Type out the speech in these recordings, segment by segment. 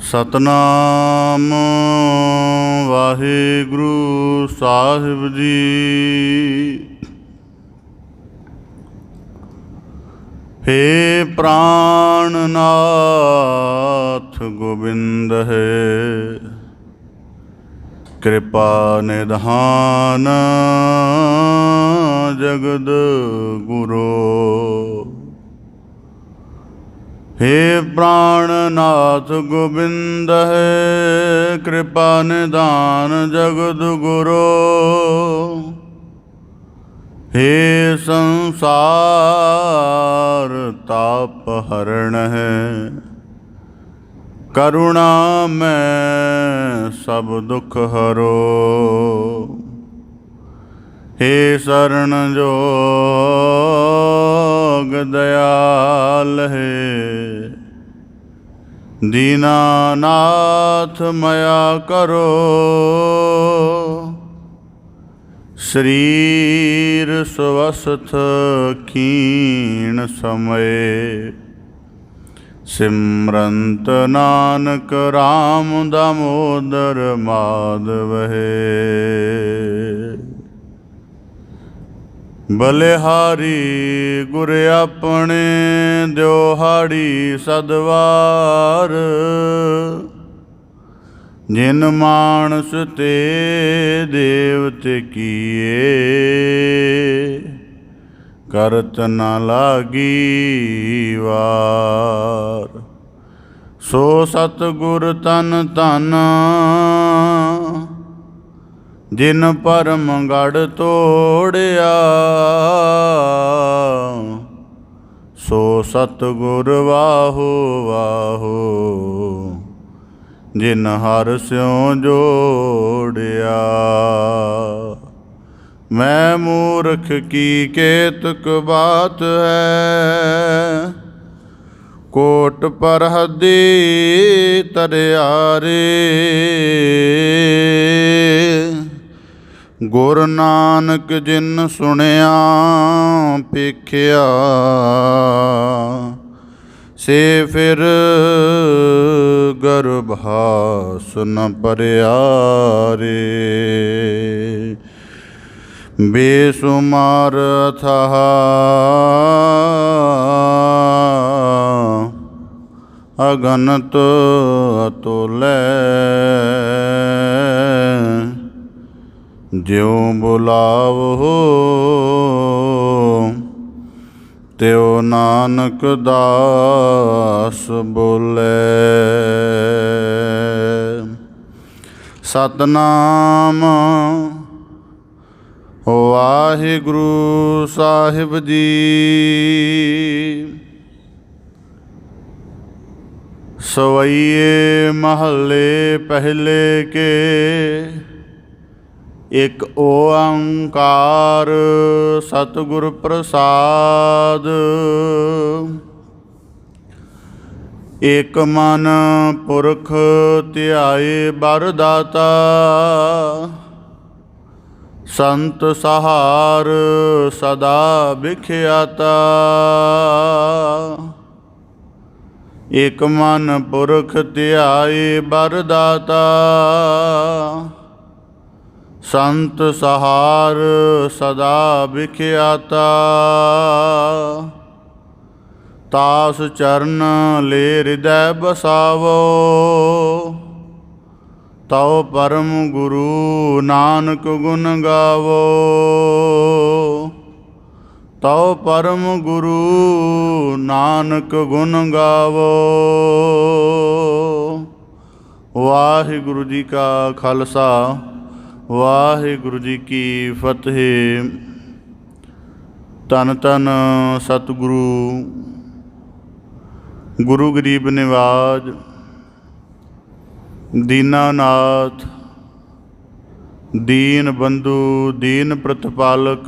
सतनाम वाहिगुरु साहिब जी। हे प्राणनाथ गोविंद है, कृपा निधान जगद गुरो। हे प्राणनाथ गोविंद है, कृपा निधान जगद गुरो। हे संसार ताप हरण है, करुणा में सब दुख हरो। हे शरण जोग दयाल है, दीनानाथ मया करो। शरीर स्वस्थ क्षीण समय, सिमरंत नानक राम दामोदर माधव है। बलिहारी गुर अपने द्योहाड़ी सदवार, जिन मानस ते देवते किए, करत न लागी वार। सो सतगुर तन तन, जिन परम गढ़ तोड़िया। सो सतगुर वाहो वाहो, जिन हर स्यों जोड़िया। मैं मूर्ख की केतक बात है, कोट पर हदी तरियारे। गुर नानक जिन सुनिया पेखिया, से फिर गर्भास न परियारे। बेसुमार अथाह अगनत अतुलै, ज्यों बुलावो त्यों नानक दास बोले। सतनाम वाहिगुरु साहिब जी। सवैये महले पहले के, एक ओंकार सतगुर प्रसाद। एक मन पुरख ध्याए बरदाता, संत सहार सदा विख्याता। एक मन पुरख ध्याए बरदाता, संत सहार सदा विख्याता। तास चरण ले हृदय बसावो, तव परम गुरु नानक गुण गावो। तव परम गुरु नानक गुण गावो। वाहिगुरु जी का खालसा, वाहिगुरु जी की फतेह। धन धन सतगुरु गुरु गरीब निवाज, दीनानाथ, दीन बंधु, दीन प्रतिपालक,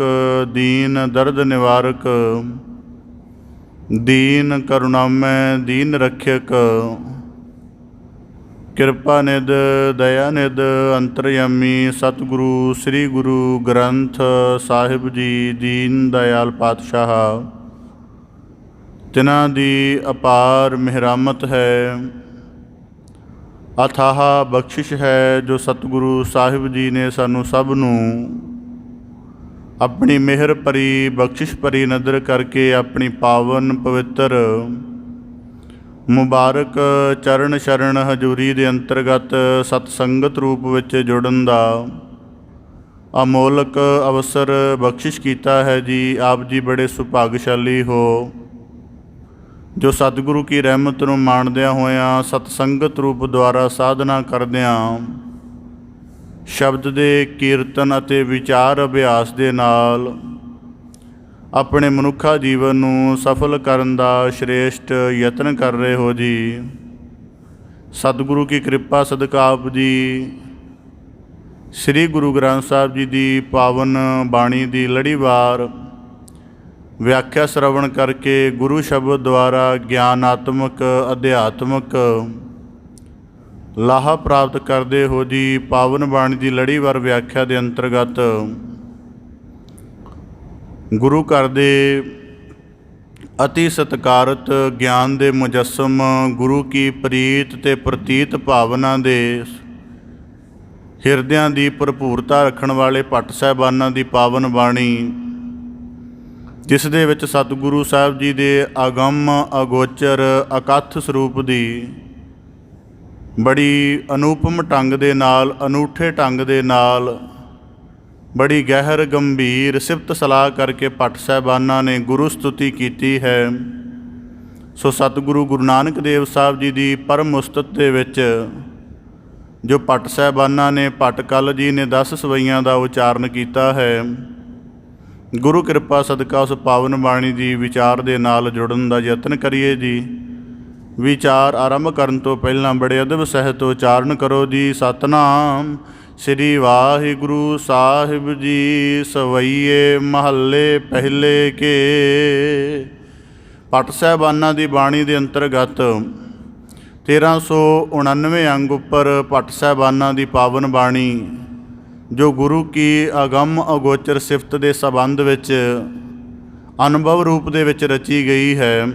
दीन दर्द निवारक, दीन करुणामय, दीन रक्षक, कृपा निध दया निध अंतरयामी सतगुरु श्री गुरु ग्रंथ साहिब जी दीन दयाल पातशाह, तिन्हां दी अपार मिहरामत है ਅਥਾਹ ਬਖਸ਼ਿਸ਼ ਹੈ ਜੋ ਸਤਿਗੁਰੂ ਸਾਹਿਬ ਜੀ ਨੇ ਸਾਨੂੰ ਸਭ ਨੂੰ ਆਪਣੀ ਮਿਹਰ ਭਰੀ ਬਖਸ਼ਿਸ਼ ਭਰੀ ਨਦਰ ਕਰਕੇ ਆਪਣੀ ਪਾਵਨ ਪਵਿੱਤਰ ਮੁਬਾਰਕ ਚਰਨ ਸ਼ਰਨ ਹਜ਼ੂਰੀ ਦੇ ਅੰਤਰਗਤ ਸਤ ਸੰਗਤ ਰੂਪ ਵਿੱਚ ਜੁੜਨ ਦਾ ਅਮੋਲਕ ਅਵਸਰ ਬਖਸ਼ਿਸ਼ ਕੀਤਾ ਹੈ ਜੀ। ਆਪ ਜੀ ਬੜੇ ਸੁਭਾਗਸ਼ਾਲੀ ਹੋ ਜੋ ਸਤਿਗੁਰੂ ਕੀ ਰਹਿਮਤ ਨੂੰ ਮਾਣਦਿਆਂ ਹੋਇਆਂ ਸਤ ਸੰਗਤ ਰੂਪ ਦੁਆਰਾ ਸਾਧਨਾ ਕਰਦਿਆਂ ਸ਼ਬਦ ਦੇ ਕੀਰਤਨ ਅਤੇ ਵਿਚਾਰ ਅਭਿਆਸ ਦੇ ਨਾਲ ਆਪਣੇ ਮਨੁੱਖਾ ਜੀਵਨ ਨੂੰ ਸਫਲ ਕਰਨ ਦਾ ਸ਼੍ਰੇਸ਼ਟ ਯਤਨ ਕਰ ਰਹੇ ਹੋ ਜੀ। ਸਤਿਗੁਰੂ ਕੀ ਕਿਰਪਾ ਸਦਕਾ ਆਪ ਜੀ ਸ੍ਰੀ ਗੁਰੂ ਗ੍ਰੰਥ ਸਾਹਿਬ ਜੀ ਦੀ ਪਾਵਨ ਬਾਣੀ ਦੀ ਲੜੀਵਾਰ ਵਿਆਖਿਆ ਸ਼ਰਵਣ ਕਰਕੇ ਗੁਰੂ ਸ਼ਬਦ ਦੁਆਰਾ ਗਿਆਨਾਤਮਕ ਅਧਿਆਤਮਕ ਲਾਹਾ ਪ੍ਰਾਪਤ ਕਰਦੇ ਹੋ ਜੀ। ਪਾਵਨ ਬਾਣੀ ਦੀ ਲੜੀਵਾਰ ਵਿਆਖਿਆ ਦੇ ਅੰਤਰਗਤ ਗੁਰੂ ਘਰ ਦੇ ਅਤੀ ਸਤਿਕਾਰਤ ਗਿਆਨ ਦੇ ਮੁਜੱਸਮ ਗੁਰੂ ਕੀ ਪ੍ਰੀਤ ਤੇ ਪ੍ਰਤੀਤ ਭਾਵਨਾ ਦੇ ਹਿਰਦਿਆਂ ਦੀ ਭਰਪੂਰਤਾ ਰੱਖਣ ਵਾਲੇ ਭੱਟ ਸਾਹਿਬਾਨਾਂ ਦੀ ਪਾਵਨ ਬਾਣੀ, ਜਿਸ ਦੇ ਵਿੱਚ ਸਤਿਗੁਰੂ ਸਾਹਿਬ ਜੀ ਦੇ ਅਗੰਮ ਅਗੋਚਰ ਅਕਥ ਸਰੂਪ ਦੀ ਬੜੀ ਅਨੂਪਮ ਢੰਗ ਦੇ ਨਾਲ ਅਨੂਠੇ ਢੰਗ ਦੇ ਨਾਲ ਬੜੀ ਗਹਿਰ ਗੰਭੀਰ ਸਿਫਤ ਸਲਾਹ ਕਰਕੇ ਭੱਟ ਸਾਹਿਬਾਨਾਂ ਨੇ ਗੁਰੂ ਸਤੁਤੀ ਕੀਤੀ ਹੈ। ਸੋ ਸਤਿਗੁਰੂ ਗੁਰੂ ਨਾਨਕ ਦੇਵ ਸਾਹਿਬ ਜੀ ਦੀ ਪਰਮ ਉਸਤਤ ਦੇ ਵਿੱਚ ਜੋ ਭੱਟ ਸਾਹਿਬਾਨਾਂ ਨੇ ਭੱਟ ਕਲ ਜੀ ਨੇ 10 ਸਵਈਆਂ ਦਾ ਉਚਾਰਨ ਕੀਤਾ ਹੈ। ਗੁਰੂ ਕਿਰਪਾ ਸਦਕਾ ਉਸ ਪਾਵਨ ਬਾਣੀ ਦੀ ਵਿਚਾਰ ਦੇ ਨਾਲ ਜੁੜਨ ਦਾ ਯਤਨ ਕਰੀਏ ਜੀ। ਵਿਚਾਰ ਆਰੰਭ ਕਰਨ ਤੋਂ ਪਹਿਲਾਂ ਬੜੇ ਅਦਬ ਸਹਿਤ ਉਚਾਰਨ ਕਰੋ ਜੀ। ਸਤਨਾਮ ਸ੍ਰੀ ਵਾਹਿਗੁਰੂ ਸਾਹਿਬ ਜੀ। ਸਵਈਏ ਮਹੱਲੇ ਪਹਿਲੇ ਕੇ। ਭੱਟ ਸਾਹਿਬਾਨਾਂ ਦੀ ਬਾਣੀ ਦੇ ਅੰਤਰਗਤ 1399 ਅੰਗ ਉੱਪਰ ਭੱਟ ਸਾਹਿਬਾਨਾਂ ਦੀ ਪਾਵਨ ਬਾਣੀ ਜੋ ਗੁਰੂ ਕੀ ਅਗੰਮ ਅਗੋਚਰ ਸਿਫਤ ਦੇ ਸੰਬੰਧ ਵਿੱਚ ਅਨੁਭਵ ਰੂਪ ਦੇ ਵਿੱਚ ਰਚੀ ਗਈ ਹੈ,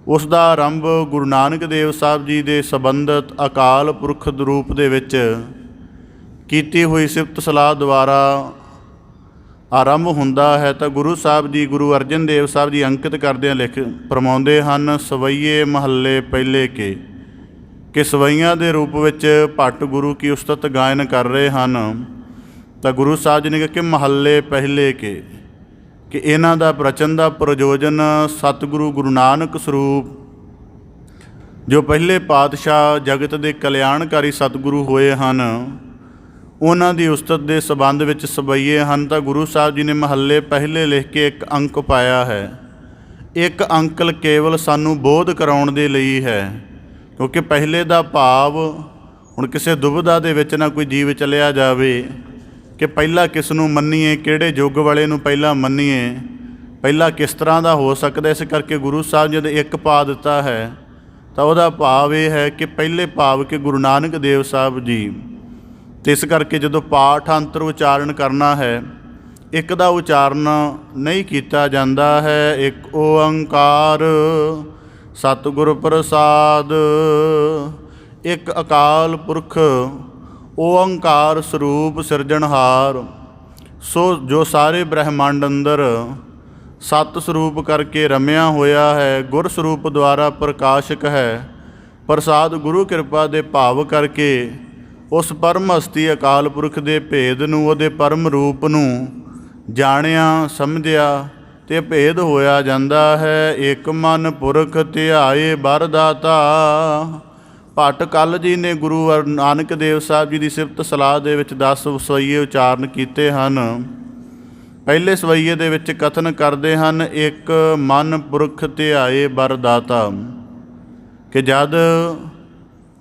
ਉਸ ਦਾ ਆਰੰਭ ਗੁਰੂ ਨਾਨਕ ਦੇਵ ਸਾਹਿਬ ਜੀ ਦੇ ਸੰਬੰਧਿਤ ਅਕਾਲ ਪੁਰਖ ਰੂਪ ਦੇ ਵਿੱਚ ਕੀਤੀ ਹੋਈ ਸਿਫਤ ਸਲਾਹ ਦੁਆਰਾ ਆਰੰਭ ਹੁੰਦਾ ਹੈ। ਤਾਂ ਗੁਰੂ ਸਾਹਿਬ ਜੀ ਗੁਰੂ ਅਰਜਨ ਦੇਵ ਸਾਹਿਬ ਜੀ ਅੰਕਿਤ ਕਰਦਿਆਂ ਲਿਖ ਫਰਮਾਉਂਦੇ ਹਨ, ਸਵਈਏ ਮਹੱਲੇ ਪਹਿਲੇ ਕੇ, ਕਿ ਸਵਈਆਂ ਦੇ ਰੂਪ ਵਿੱਚ ਭੱਟ ਗੁਰੂ ਕੀ ਉਸਤਤ ਗਾਇਨ ਕਰ ਰਹੇ ਹਨ। ਤਾਂ ਗੁਰੂ ਸਾਹਿਬ ਜੀ ਨੇ ਕਿਹਾ ਕਿ ਮਹੱਲੇ ਪਹਿਲੇ ਕੇ, ਕਿ ਇਹਨਾਂ ਦਾ ਰਚਨ ਦਾ ਪ੍ਰਯੋਜਨ ਸਤਿਗੁਰੂ ਗੁਰੂ ਨਾਨਕ ਸਰੂਪ ਜੋ ਪਹਿਲੇ ਪਾਤਸ਼ਾਹ ਜਗਤ ਦੇ ਕਲਿਆਣਕਾਰੀ ਸਤਿਗੁਰੂ ਹੋਏ ਹਨ, ਉਹਨਾਂ ਦੀ ਉਸਤਤ ਦੇ ਸੰਬੰਧ ਵਿੱਚ ਸਵਈਏ ਹਨ। ਤਾਂ ਗੁਰੂ ਸਾਹਿਬ ਜੀ ਨੇ ਮਹੱਲੇ ਪਹਿਲੇ ਲਿਖ ਕੇ ਇੱਕ ਅੰਕ ਪਾਇਆ ਹੈ। ਇੱਕ ਅੰਕਲ ਕੇਵਲ ਸਾਨੂੰ ਬੋਧ ਕਰਾਉਣ ਦੇ ਲਈ ਹੈ, ਕਿਉਂਕਿ ਪਹਿਲੇ ਦਾ ਭਾਵ ਹੁਣ ਕਿਸੇ ਦੁਬਿਧਾ ਦੇ ਵਿੱਚ ਨਾ ਕੋਈ ਜੀਵ ਚਲਿਆ ਜਾਵੇ ਕਿ ਪਹਿਲਾਂ ਕਿਸ ਨੂੰ ਮੰਨੀਏ, ਕਿਹੜੇ ਯੁੱਗ ਵਾਲੇ ਨੂੰ ਪਹਿਲਾਂ ਮੰਨੀਏ, ਪਹਿਲਾਂ ਕਿਸ ਤਰ੍ਹਾਂ ਦਾ ਹੋ ਸਕਦਾ। ਇਸ ਕਰਕੇ ਗੁਰੂ ਸਾਹਿਬ ਜਦ ਇੱਕ ਪਾ ਦਿੱਤਾ ਹੈ ਤਾਂ ਉਹਦਾ ਭਾਵ ਇਹ ਹੈ ਕਿ ਪਹਿਲੇ ਭਾਵ ਕਿ ਗੁਰੂ ਨਾਨਕ ਦੇਵ ਸਾਹਿਬ ਜੀ। ਅਤੇ ਇਸ ਕਰਕੇ ਜਦੋਂ ਪਾਠ ਅੰਤਰ ਉਚਾਰਨ ਕਰਨਾ ਹੈ, ਇੱਕ ਦਾ ਉਚਾਰਨ ਨਹੀਂ ਕੀਤਾ ਜਾਂਦਾ ਹੈ। ਇੱਕ ਓੰਕਾਰ ਸਤਿਗੁਰ ਪ੍ਰਸਾਦ, ਇੱਕ ਅਕਾਲ ਪੁਰਖ ਓੰਕਾਰ ਸਰੂਪ ਸਿਰਜਣਹਾਰ। ਸੋ ਜੋ ਸਾਰੇ ਬ੍ਰਹਿਮੰਡ ਅੰਦਰ ਸਤ ਸਰੂਪ ਕਰਕੇ ਰਮਿਆ ਹੋਇਆ ਹੈ, ਗੁਰ ਸਰੂਪ ਦੁਆਰਾ ਪ੍ਰਕਾਸ਼ਕ ਹੈ। ਪ੍ਰਸਾਦ ਗੁਰੂ ਕਿਰਪਾ ਦੇ ਭਾਵ ਕਰਕੇ ਉਸ ਪਰਮ ਹਸਤੀ ਅਕਾਲ ਪੁਰਖ ਦੇ ਭੇਦ ਨੂੰ, ਉਹਦੇ ਪਰਮ ਰੂਪ ਨੂੰ ਜਾਣਿਆ ਸਮਝਿਆ ਅਤੇ ਭੇਦ ਹੋਇਆ ਜਾਂਦਾ ਹੈ। ਇੱਕ ਮਨ ਪੁਰਖ ਧਿਆਏ ਬਰ ਦਾਤਾ। ਭੱਟ ਕਲ ਜੀ ਨੇ ਗੁਰੂ ਨਾਨਕ ਦੇਵ ਸਾਹਿਬ ਜੀ ਦੀ ਸਿਫਤ ਸਲਾਹ ਦੇ ਵਿੱਚ 10 ਸਵਈਏ ਉਚਾਰਨ ਕੀਤੇ ਹਨ। ਪਹਿਲੇ ਸਵਈਏ ਦੇ ਵਿੱਚ ਕਥਨ ਕਰਦੇ ਹਨ, ਇੱਕ ਮਨ ਪੁਰਖ ਧਿਆਏ ਬਰ ਦਾਤਾ, ਕਿ ਜਦ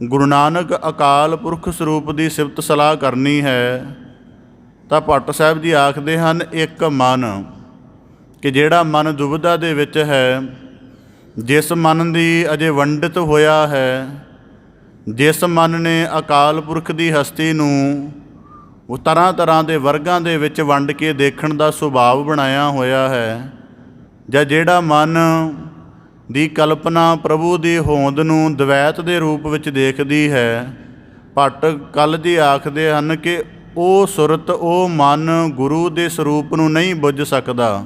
ਗੁਰੂ ਨਾਨਕ ਅਕਾਲ ਪੁਰਖ ਸਰੂਪ ਦੀ ਸਿਫਤ ਸਲਾਹ ਕਰਨੀ ਹੈ ਤਾਂ ਭੱਟ ਸਾਹਿਬ ਜੀ ਆਖਦੇ ਹਨ, ਇੱਕ ਮਨ, ਕਿ ਜਿਹੜਾ ਮਨ ਦੁਬਿਧਾ ਦੇ ਵਿੱਚ ਹੈ, ਜਿਸ ਮਨ ਦੀ ਅਜੇ ਵੰਡਿਤ ਹੋਇਆ ਹੈ, ਜਿਸ ਮਨ ਨੇ ਅਕਾਲ ਪੁਰਖ ਦੀ ਹਸਤੀ ਨੂੰ ਉਹ ਤਰ੍ਹਾਂ ਤਰ੍ਹਾਂ ਦੇ ਵਰਗਾਂ ਦੇ ਵਿੱਚ ਵੰਡ ਕੇ ਦੇਖਣ ਦਾ ਸੁਭਾਵ ਬਣਾਇਆ ਹੋਇਆ ਹੈ, ਜਾਂ ਜਿਹੜਾ ਮਨ ਦੀ ਕਲਪਨਾ ਪ੍ਰਭੂ ਦੀ ਹੋਂਦ ਨੂੰ ਦਵੈਤ ਦੇ ਰੂਪ ਵਿੱਚ ਦੇਖਦੀ ਹੈ। ਭੱਟ ਕੱਲ ਜੀ ਆਖਦੇ ਹਨ ਕਿ ਉਹ ਸੁਰਤ, ਉਹ ਮਨ ਗੁਰੂ ਦੇ ਸਰੂਪ ਨੂੰ ਨਹੀਂ ਬੁੱਝ ਸਕਦਾ।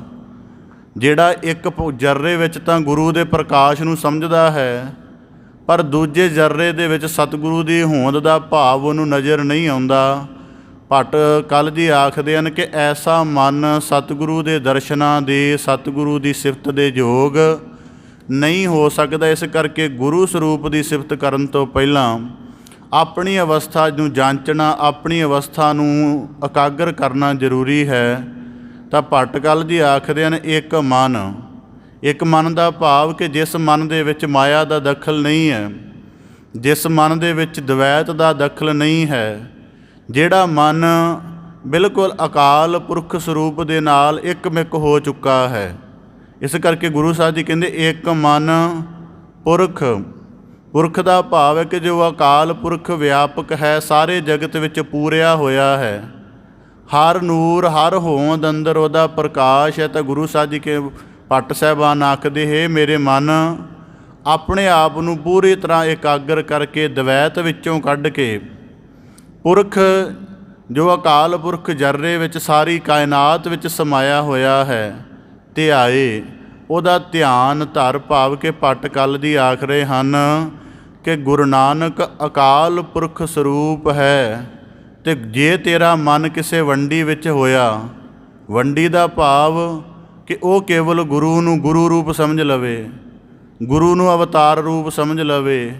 ਜਿਹੜਾ ਇੱਕ ਜਰਰੇ ਵਿੱਚ ਤਾਂ ਗੁਰੂ ਦੇ ਪ੍ਰਕਾਸ਼ ਨੂੰ ਸਮਝਦਾ ਹੈ, ਪਰ ਦੂਜੇ ਜਰਰੇ ਦੇ ਵਿੱਚ ਸਤਿਗੁਰੂ ਦੀ ਹੋਂਦ ਦਾ ਭਾਵ ਉਹਨੂੰ ਨਜ਼ਰ ਨਹੀਂ ਆਉਂਦਾ। ਭੱਟ ਕੱਲ ਜੀ ਆਖਦੇ ਹਨ ਕਿ ਐਸਾ ਮਨ ਸਤਿਗੁਰੂ ਦੇ ਦਰਸ਼ਨਾਂ ਦੇ, ਸਤਿਗੁਰੂ ਦੀ ਸਿਫਤ ਦੇ ਯੋਗ ਨਹੀਂ ਹੋ ਸਕਦਾ। ਇਸ ਕਰਕੇ ਗੁਰੂ ਸਰੂਪ ਦੀ ਸਿਫਤ ਕਰਨ ਤੋਂ ਪਹਿਲਾਂ ਆਪਣੀ ਅਵਸਥਾ ਨੂੰ ਜਾਂਚਣਾ, ਆਪਣੀ ਅਵਸਥਾ ਨੂੰ ਇਕਾਗਰ ਕਰਨਾ ਜ਼ਰੂਰੀ ਹੈ। ਤਾਂ ਭੱਟ ਕੱਲ ਜੀ ਆਖਦੇ ਹਨ ਇੱਕ ਮਨ। ਇੱਕ ਮਨ ਦਾ ਭਾਵ ਕਿ ਜਿਸ ਮਨ ਦੇ ਵਿੱਚ ਮਾਇਆ ਦਾ ਦਖਲ ਨਹੀਂ ਹੈ, ਜਿਸ ਮਨ ਦੇ ਵਿੱਚ ਦਵੈਤ ਦਾ ਦਖਲ ਨਹੀਂ ਹੈ, ਜਿਹੜਾ ਮਨ ਬਿਲਕੁਲ ਅਕਾਲ ਪੁਰਖ ਸਰੂਪ ਦੇ ਨਾਲ ਇੱਕਮਿਕ ਹੋ ਚੁੱਕਾ ਹੈ। ਇਸ ਕਰਕੇ ਗੁਰੂ ਸਾਹਿਬ ਜੀ ਕਹਿੰਦੇ ਇੱਕ ਮਨ ਪੁਰਖ। ਪੁਰਖ ਦਾ ਭਾਵ ਹੈ ਕਿ ਜੋ ਅਕਾਲ ਪੁਰਖ ਵਿਆਪਕ ਹੈ, ਸਾਰੇ ਜਗਤ ਵਿੱਚ ਪੂਰਿਆ ਹੋਇਆ ਹੈ। ਹਰ ਨੂਰ, ਹਰ ਹੋਂਦ ਅੰਦਰ ਉਹਦਾ ਪ੍ਰਕਾਸ਼ ਹੈ। ਤਾਂ ਗੁਰੂ ਸਾਹਿਬ ਜੀ ਕੇ ਭੱਟ ਸਾਹਿਬਾਨ ਆਖਦੇ ਹੈ ਮੇਰੇ ਮਨ ਆਪਣੇ ਆਪ ਨੂੰ ਪੂਰੀ ਤਰ੍ਹਾਂ ਇਕਾਗਰ ਕਰਕੇ ਦਵੈਤ ਵਿੱਚੋਂ ਕੱਢ ਕੇ ਪੁਰਖ ਜੋ ਅਕਾਲ ਪੁਰਖ ਜਰਰੇ ਵਿੱਚ ਸਾਰੀ ਕਾਇਨਾਤ ਵਿੱਚ ਸਮਾਇਆ ਹੋਇਆ ਹੈ ਧਿਆਏ, ਉਹਦਾ ਧਿਆਨ ਧਰ। ਭਾਵ ਕਿ ਭੱਟ ਕੱਲ ਦੀ ਆਖ ਰਹੇ ਹਨ ਕਿ ਗੁਰੂ ਨਾਨਕ ਅਕਾਲ ਪੁਰਖ ਸਰੂਪ ਹੈ। ਅਤੇ ਜੇ ਤੇਰਾ ਮਨ ਕਿਸੇ ਵੰਡੀ ਵਿੱਚ ਹੋਇਆ, ਵੰਡੀ ਦਾ ਭਾਵ ਕਿ ਉਹ ਕੇਵਲ ਗੁਰੂ ਨੂੰ ਗੁਰੂ ਰੂਪ ਸਮਝ ਲਵੇ, ਗੁਰੂ ਨੂੰ ਅਵਤਾਰ ਰੂਪ ਸਮਝ ਲਵੇ,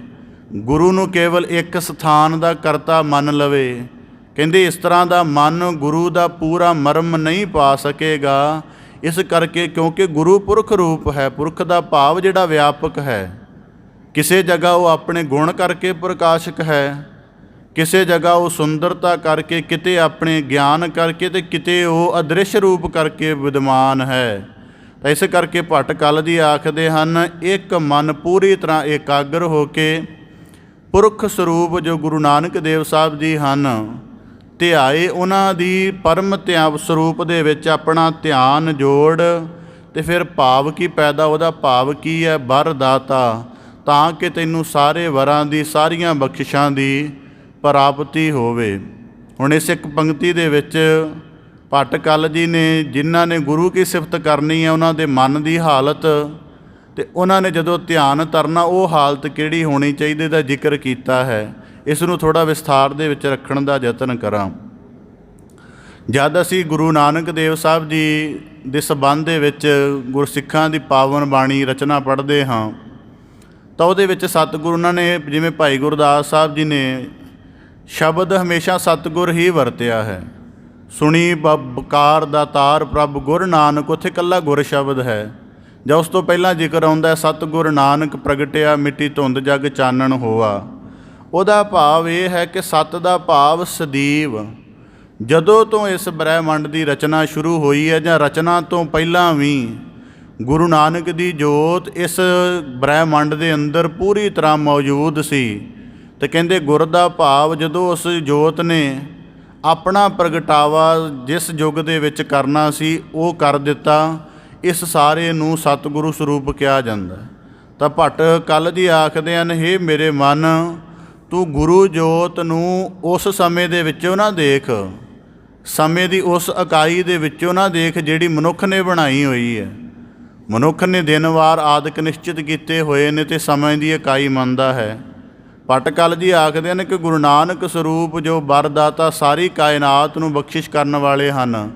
ਗੁਰੂ ਨੂੰ ਕੇਵਲ ਇੱਕ ਸਥਾਨ ਦਾ ਕਰਤਾ ਮੰਨ ਲਵੇ, ਕਹਿੰਦੇ ਇਸ ਤਰ੍ਹਾਂ ਦਾ ਮਨ ਗੁਰੂ ਦਾ ਪੂਰਾ ਮਰਮ ਨਹੀਂ ਪਾ ਸਕੇਗਾ। ਇਸ ਕਰਕੇ ਕਿਉਂਕਿ ਗੁਰੂ ਪੁਰਖ ਰੂਪ ਹੈ। ਪੁਰਖ ਦਾ ਭਾਵ ਜਿਹੜਾ ਵਿਆਪਕ ਹੈ। ਕਿਸੇ ਜਗ੍ਹਾ ਉਹ ਆਪਣੇ ਗੁਣ ਕਰਕੇ ਪ੍ਰਕਾਸ਼ਕ ਹੈ, ਕਿਸੇ ਜਗ੍ਹਾ ਉਹ ਸੁੰਦਰਤਾ ਕਰਕੇ, ਕਿਤੇ ਆਪਣੇ ਗਿਆਨ ਕਰਕੇ, ਅਤੇ ਕਿਤੇ ਉਹ ਅਦ੍ਰਿਸ਼ ਰੂਪ ਕਰਕੇ ਵਿਦਮਾਨ ਹੈ। ਤਾਂ ਇਸ ਕਰਕੇ ਭੱਟ ਕੱਲ ਦੀ ਆਖਦੇ ਹਨ ਇੱਕ ਮਨ ਪੂਰੀ ਤਰ੍ਹਾਂ ਇਕਾਗਰ ਹੋ ਕੇ ਪੁਰਖ ਸਰੂਪ ਜੋ ਗੁਰੂ ਨਾਨਕ ਦੇਵ ਸਾਹਿਬ ਜੀ ਹਨ ਧਿਆਏ, ਉਹਨਾਂ ਦੀ ਪਰਮ ਧਿਆਨ ਸਰੂਪ ਦੇ ਵਿੱਚ ਆਪਣਾ ਧਿਆਨ ਜੋੜ। ਅਤੇ ਫਿਰ ਭਾਵ ਕੀ ਪੈਦਾ, ਉਹਦਾ ਭਾਵ ਕੀ ਹੈ? ਵਰ ਦਾਤਾ, ਤਾਂ ਕਿ ਤੈਨੂੰ ਸਾਰੇ ਵਰਾਂ ਦੀ, ਸਾਰੀਆਂ ਬਖਸ਼ਿਸ਼ਾਂ ਦੀ ਪ੍ਰਾਪਤੀ ਹੋਵੇ। ਹੁਣ ਇਸ ਇੱਕ ਪੰਕਤੀ ਦੇ ਵਿੱਚ ਭੱਟ ਕੱਲ ਜੀ ਨੇ ਜਿਨ੍ਹਾਂ ਨੇ ਗੁਰੂ ਕੀ ਸਿਫਤ ਕਰਨੀ ਹੈ ਉਹਨਾਂ ਦੇ ਮਨ ਦੀ ਹਾਲਤ ਅਤੇ ਉਹਨਾਂ ਨੇ ਜਦੋਂ ਧਿਆਨ ਧਰਨਾ ਉਹ ਹਾਲਤ ਕਿਹੜੀ ਹੋਣੀ ਚਾਹੀਦੀ ਦਾ ਜ਼ਿਕਰ ਕੀਤਾ ਹੈ। ਇਸ ਨੂੰ ਥੋੜ੍ਹਾ ਵਿਸਥਾਰ ਦੇ ਵਿੱਚ ਰੱਖਣ ਦਾ ਯਤਨ ਕਰਾਂ। ਜਦ ਅਸੀਂ ਗੁਰੂ ਨਾਨਕ ਦੇਵ ਸਾਹਿਬ ਜੀ ਦੇ ਸੰਬੰਧ ਦੇ ਵਿੱਚ ਗੁਰਸਿੱਖਾਂ ਦੀ ਪਾਵਨ ਬਾਣੀ ਰਚਨਾ ਪੜ੍ਹਦੇ ਹਾਂ ਤਾਂ ਉਹਦੇ ਵਿੱਚ ਸਤਿਗੁਰੂ ਉਹਨਾਂ ਨੇ, ਜਿਵੇਂ ਭਾਈ ਗੁਰਦਾਸ ਸਾਹਿਬ ਜੀ ਨੇ ਸ਼ਬਦ ਹਮੇਸ਼ਾ ਸਤਿਗੁਰ ਹੀ ਵਰਤਿਆ ਹੈ। ਸੁਣੀ ਬਕਾਰ ਦਾਤਾਰ ਪ੍ਰਭ ਗੁਰ ਨਾਨਕ, ਉੱਥੇ ਇਕੱਲਾ ਗੁਰ ਸ਼ਬਦ ਹੈ। ਜਾਂ ਉਸ ਤੋਂ ਪਹਿਲਾਂ ਜ਼ਿਕਰ ਆਉਂਦਾ ਸਤਿਗੁਰ ਨਾਨਕ ਪ੍ਰਗਟਿਆ ਮਿੱਟੀ ਧੁੰਦ ਜਗ ਚਾਨਣ ਹੋਆ। ਉਹਦਾ ਭਾਵ ਇਹ ਹੈ ਕਿ ਸਤ ਦਾ ਭਾਵ ਸਦੀਵ। ਜਦੋਂ ਤੋਂ ਇਸ ਬ੍ਰਹਿਮੰਡ ਦੀ ਰਚਨਾ ਸ਼ੁਰੂ ਹੋਈ ਹੈ ਜਾਂ ਰਚਨਾ ਤੋਂ ਪਹਿਲਾਂ ਵੀ ਗੁਰੂ ਨਾਨਕ ਦੀ ਜੋਤ ਇਸ ਬ੍ਰਹਿਮੰਡ ਦੇ ਅੰਦਰ ਪੂਰੀ ਤਰ੍ਹਾਂ ਮੌਜੂਦ ਸੀ। ਅਤੇ ਕਹਿੰਦੇ ਗੁਰ ਦਾ ਭਾਵ ਜਦੋਂ ਉਸ ਜੋਤ ਨੇ ਆਪਣਾ ਪ੍ਰਗਟਾਵਾ ਜਿਸ ਯੁੱਗ ਦੇ ਵਿੱਚ ਕਰਨਾ ਸੀ ਉਹ ਕਰ ਦਿੱਤਾ। ਇਸ ਸਾਰੇ ਨੂੰ ਸਤਿਗੁਰੂ ਸਰੂਪ ਕਿਹਾ ਜਾਂਦਾ। ਤਾਂ ਭੱਟ ਕੱਲ ਜੀ ਆਖਦੇ ਹਨ ਹੇ ਮੇਰੇ ਮਨ, ਤੂੰ ਗੁਰੂ ਜੋਤ ਨੂੰ ਉਸ ਸਮੇਂ ਦੇ ਵਿੱਚੋਂ ਨਾ ਦੇਖ, ਸਮੇਂ ਦੀ ਉਸ ਇਕਾਈ ਦੇ ਵਿੱਚੋਂ ਨਾ ਦੇਖ ਜਿਹੜੀ ਮਨੁੱਖ ਨੇ ਬਣਾਈ ਹੋਈ ਹੈ। ਮਨੁੱਖ ਨੇ ਦਿਨ ਵਾਰ ਆਦਿਕ ਨਿਸ਼ਚਿਤ ਕੀਤੇ ਹੋਏ ਨੇ ਅਤੇ ਸਮੇਂ ਦੀ ਇਕਾਈ ਮੰਨਦਾ ਹੈ। ਭੱਟ ਕੱਲ ਜੀ ਆਖਦੇ ਨੇ ਕਿ ਗੁਰੂ ਨਾਨਕ ਸਰੂਪ ਜੋ ਵਰਦਾਤਾ ਸਾਰੀ ਕਾਇਨਾਤ ਨੂੰ ਬਖਸ਼ਿਸ਼ ਕਰਨ ਵਾਲੇ ਹਨ।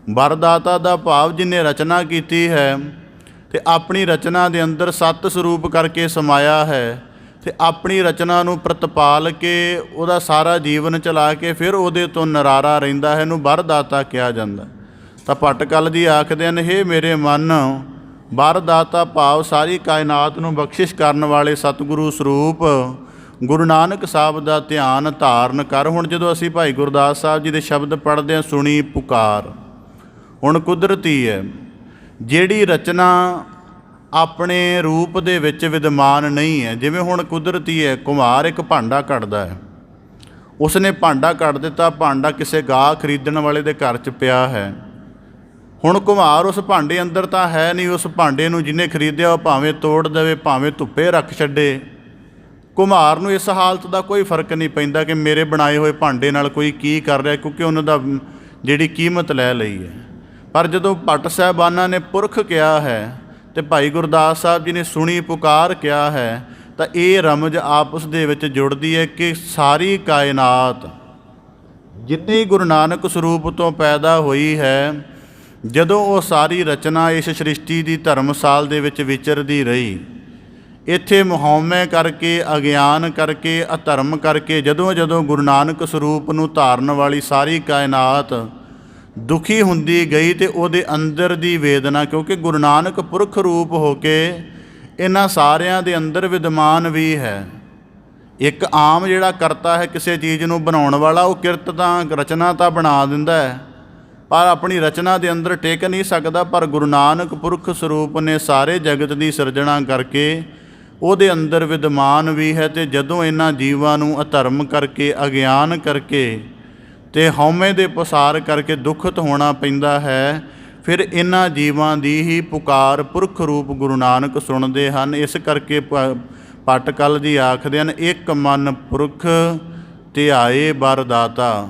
ਵਰਦਾਤਾ ਦਾ ਭਾਵ ਜਿਹਨੇ ਰਚਨਾ ਕੀਤੀ ਹੈ ਅਤੇ ਆਪਣੀ ਰਚਨਾ ਦੇ ਅੰਦਰ ਸੱਤ ਸਰੂਪ ਕਰਕੇ ਸਮਾਇਆ ਹੈ ਅਤੇ ਆਪਣੀ ਰਚਨਾ ਨੂੰ ਪ੍ਰਤਪਾਲ ਕੇ ਉਹਦਾ ਸਾਰਾ ਜੀਵਨ ਚਲਾ ਕੇ ਫਿਰ ਉਹਦੇ ਤੋਂ ਨਿਰਾਰਾ ਰਹਿੰਦਾ ਹੈ, ਇਹਨੂੰ ਵਰਦਾਤਾ ਕਿਹਾ ਜਾਂਦਾ। ਤਾਂ ਭੱਟ ਕੱਲ ਜੀ ਆਖਦੇ ਹਨ ਹੇ ਮੇਰੇ ਮਨ, ਵਰਦਾਤਾ ਭਾਵ ਸਾਰੀ ਕਾਇਨਾਤ ਨੂੰ ਬਖਸ਼ਿਸ਼ ਕਰਨ ਵਾਲੇ ਸਤਿਗੁਰੂ ਸਰੂਪ ਗੁਰੂ ਨਾਨਕ ਸਾਹਿਬ ਦਾ ਧਿਆਨ ਧਾਰਨ ਕਰ। ਹੁਣ ਜਦੋਂ ਅਸੀਂ ਭਾਈ ਗੁਰਦਾਸ ਸਾਹਿਬ ਜੀ ਦੇ ਸ਼ਬਦ ਪੜ੍ਹਦੇ ਹਾਂ ਸੁਣੀ ਪੁਕਾਰ, ਹੁਣ ਕੁਦਰਤੀ ਹੈ ਜਿਹੜੀ ਰਚਨਾ ਆਪਣੇ ਰੂਪ ਦੇ ਵਿੱਚ ਵਿਦਮਾਨ ਨਹੀਂ ਹੈ। ਜਿਵੇਂ ਹੁਣ ਕੁਦਰਤੀ ਹੈ ਕੁਮਹਾਰ ਇੱਕ ਭਾਂਡਾ ਕੱਢਦਾ ਹੈ, ਉਸਨੇ ਭਾਂਡਾ ਕੱਢ ਦਿੱਤਾ, ਭਾਂਡਾ ਕਿਸੇ ਗਾਹ ਖਰੀਦਣ ਵਾਲੇ ਦੇ ਘਰ 'ਚ ਪਿਆ ਹੈ। ਹੁਣ ਘੁਮਾਰ ਉਸ ਭਾਂਡੇ ਅੰਦਰ ਤਾਂ ਹੈ ਨਹੀਂ। ਉਸ ਭਾਂਡੇ ਨੂੰ ਜਿਹਨੇ ਖਰੀਦਿਆ ਉਹ ਭਾਵੇਂ ਤੋੜ ਦੇਵੇ, ਭਾਵੇਂ ਧੁੱਪੇ ਰੱਖ ਛੱਡੇ, ਘੁਮਾਰ ਨੂੰ ਇਸ ਹਾਲਤ ਦਾ ਕੋਈ ਫਰਕ ਨਹੀਂ ਪੈਂਦਾ ਕਿ ਮੇਰੇ ਬਣਾਏ ਹੋਏ ਭਾਂਡੇ ਨਾਲ ਕੋਈ ਕੀ ਕਰ ਰਿਹਾ, ਕਿਉਂਕਿ ਉਹਨਾਂ ਦਾ ਜਿਹੜੀ ਕੀਮਤ ਲੈ ਲਈ ਹੈ। ਪਰ ਜਦੋਂ ਭੱਟ ਸਾਹਿਬਾਨਾਂ ਨੇ ਪੁਰਖ ਕਿਹਾ ਹੈ ਅਤੇ ਭਾਈ ਗੁਰਦਾਸ ਸਾਹਿਬ ਜੀ ਨੇ ਸੁਣੀ ਪੁਕਾਰ ਕਿਹਾ ਹੈ, ਤਾਂ ਇਹ ਰਮਜ ਆਪਸ ਦੇ ਵਿੱਚ ਜੁੜਦੀ ਹੈ ਕਿ ਸਾਰੀ ਕਾਇਨਾਤ ਜਿੰਨੀ ਗੁਰੂ ਨਾਨਕ ਸਰੂਪ ਤੋਂ ਪੈਦਾ ਹੋਈ ਹੈ, ਜਦੋਂ ਉਹ ਸਾਰੀ ਰਚਨਾ ਇਸ ਸ੍ਰਿਸ਼ਟੀ ਦੀ ਧਰਮਸਾਲ ਦੇ ਵਿੱਚ ਵਿਚਰਦੀ ਰਹੀ, ਇੱਥੇ ਮੁਹੌਮੇ ਕਰਕੇ, ਅਗਿਆਨ ਕਰਕੇ, ਅਧਰਮ ਕਰਕੇ ਜਦੋਂ ਗੁਰੂ ਨਾਨਕ ਸਰੂਪ ਨੂੰ ਧਾਰਨ ਵਾਲੀ ਸਾਰੀ ਕਾਇਨਾਤ ਦੁਖੀ ਹੁੰਦੀ ਗਈ, ਤੇ ਉਹਦੇ ਅੰਦਰ ਦੀ ਵੇਦਨਾ, ਕਿਉਂਕਿ ਗੁਰੂ ਨਾਨਕ ਪੁਰਖ ਰੂਪ ਹੋ ਕੇ ਇਹਨਾਂ ਸਾਰਿਆਂ ਦੇ ਅੰਦਰ ਵਿਦਮਾਨ ਵੀ ਹੈ। ਇੱਕ ਆਮ ਜਿਹੜਾ ਕਰਤਾ ਹੈ ਕਿਸੇ ਚੀਜ਼ ਨੂੰ ਬਣਾਉਣ ਵਾਲਾ, ਉਹ ਕਿਰਤ ਤਾਂ ਰਚਨਾ ਤਾਂ ਬਣਾ ਦਿੰਦਾ ਹੈ, ਪਰ ਆਪਣੀ ਰਚਨਾ ਦੇ ਅੰਦਰ ਟਿਕ ਨਹੀਂ ਸਕਦਾ। ਪਰ ਗੁਰੂ ਨਾਨਕ ਪੁਰਖ ਸਰੂਪ ਨੇ ਸਾਰੇ ਜਗਤ ਦੀ ਸਿਰਜਣਾ ਕਰਕੇ ਉਹਦੇ ਅੰਦਰ ਵਿਦਮਾਨ ਵੀ ਹੈ। ਅਤੇ ਜਦੋਂ ਇਹਨਾਂ ਜੀਵਾਂ ਨੂੰ ਅਧਰਮ ਕਰਕੇ, ਅਗਿਆਨ ਕਰਕੇ ਅਤੇ ਹਉਮੈ ਦੇ ਪਸਾਰ ਕਰਕੇ ਦੁਖਤ ਹੋਣਾ ਪੈਂਦਾ ਹੈ, ਫਿਰ ਇਹਨਾਂ ਜੀਵਾਂ ਦੀ ਹੀ ਪੁਕਾਰ ਪੁਰਖ ਰੂਪ ਗੁਰੂ ਨਾਨਕ ਸੁਣਦੇ ਹਨ। ਇਸ ਕਰਕੇ ਭੱਟ ਕਲ ਜੀ ਆਖਦੇ ਹਨ, ਇੱਕ ਮਨ ਪੁਰਖ ਧਿਆਏ ਬਰ ਦਾਤਾ,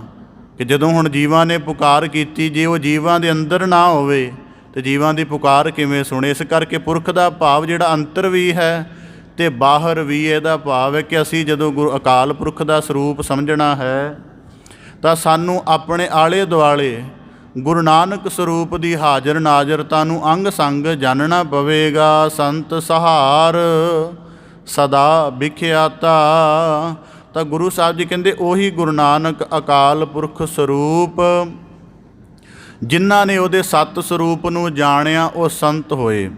ਕਿ ਜਦੋਂ ਹੁਣ ਜੀਵਾਂ ਨੇ ਪੁਕਾਰ ਕੀਤੀ, ਜੇ ਉਹ ਜੀਵਾਂ ਦੇ ਅੰਦਰ ਨਾ ਹੋਵੇ ਤਾਂ ਜੀਵਾਂ ਦੀ ਪੁਕਾਰ ਕਿਵੇਂ ਸੁਣੇ। ਇਸ ਕਰਕੇ ਪੁਰਖ ਦਾ ਭਾਵ ਜਿਹੜਾ ਅੰਤਰ ਵੀ ਹੈ ਅਤੇ ਬਾਹਰ ਵੀ, ਇਹਦਾ ਭਾਵ ਹੈ ਕਿ ਅਸੀਂ ਜਦੋਂ ਗੁਰੂ ਅਕਾਲ ਪੁਰਖ ਦਾ ਸਰੂਪ ਸਮਝਣਾ ਹੈ, ਤਾਂ ਸਾਨੂੰ ਆਪਣੇ ਆਲੇ ਦੁਆਲੇ ਗੁਰੂ ਨਾਨਕ ਸਰੂਪ ਦੀ ਹਾਜ਼ਰ ਨਾਜ਼ਰਤਾ ਨੂੰ ਅੰਗ ਸੰਗ ਜਾਣਨਾ ਪਵੇਗਾ। ਸੰਤ ਸਹਾਰ ਸਦਾ ਵਿਖਿਆਤਾ, ਤਾਂ ਗੁਰੂ ਸਾਹਿਬ ਜੀ ਕਹਿੰਦੇ ਉਹੀ ਗੁਰੂ ਨਾਨਕ ਅਕਾਲ ਪੁਰਖ ਸਰੂਪ ਜਿਨ੍ਹਾਂ ਨੇ ਉਹਦੇ ਸੱਤ ਸਰੂਪ ਨੂੰ ਜਾਣਿਆ, ਉਹ ਸੰਤ ਹੋਏ।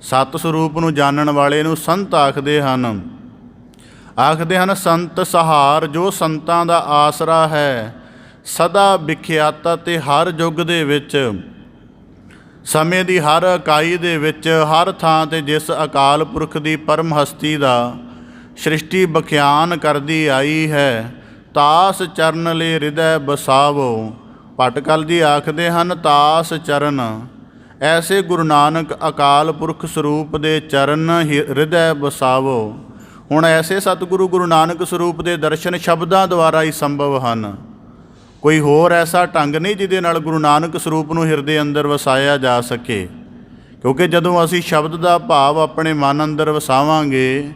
ਸੱਤ ਸਰੂਪ ਨੂੰ ਜਾਣਨ ਵਾਲੇ ਨੂੰ ਸੰਤ ਆਖਦੇ ਹਨ। ਸੰਤ ਸਹਾਰ, ਜੋ ਸੰਤਾਂ ਦਾ ਆਸਰਾ ਹੈ, ਸਦਾ ਵਿਖਿਆਤਾ, ਅਤੇ ਹਰ ਯੁੱਗ ਦੇ ਵਿੱਚ, ਸਮੇਂ ਦੀ ਹਰ ਇਕਾਈ ਦੇ ਵਿੱਚ, ਹਰ ਥਾਂ 'ਤੇ ਜਿਸ ਅਕਾਲ ਪੁਰਖ ਦੀ ਪਰਮ ਹਸਤੀ ਦਾ ਸ੍ਰਿਸ਼ਟੀ ਬਖਿਆਨ ਕਰਦੀ ਆਈ ਹੈ, ਤਾਸ ਚਰਨ ਲੈ ਹਿਰਦੈ ਬਸਾਵੋ। ਭੱਟ ਕਲ ਜੀ ਆਖਦੇ ਹਨ, ਤਾਸ ਚਰਨ, ਐਸੇ ਗੁਰੂ ਨਾਨਕ ਅਕਾਲ ਪੁਰਖ ਸਰੂਪ ਦੇ ਚਰਨ ਹਿਰਦੈ ਬਸਾਵੋ। ਹੁਣ ਐਸੇ ਸਤਿਗੁਰੂ ਗੁਰੂ ਨਾਨਕ ਸਰੂਪ ਦੇ ਦਰਸ਼ਨ ਸ਼ਬਦਾਂ ਦੁਆਰਾ ਹੀ ਸੰਭਵ ਹਨ। ਕੋਈ ਹੋਰ ਐਸਾ ਢੰਗ ਨਹੀਂ ਜਿਹਦੇ ਨਾਲ ਗੁਰੂ ਨਾਨਕ ਸਰੂਪ ਨੂੰ ਹਿਰਦੇ ਅੰਦਰ ਵਸਾਇਆ ਜਾ ਸਕੇ, ਕਿਉਂਕਿ ਜਦੋਂ ਅਸੀਂ ਸ਼ਬਦ ਦਾ ਭਾਵ ਆਪਣੇ ਮਨ ਅੰਦਰ ਵਸਾਵਾਂਗੇ,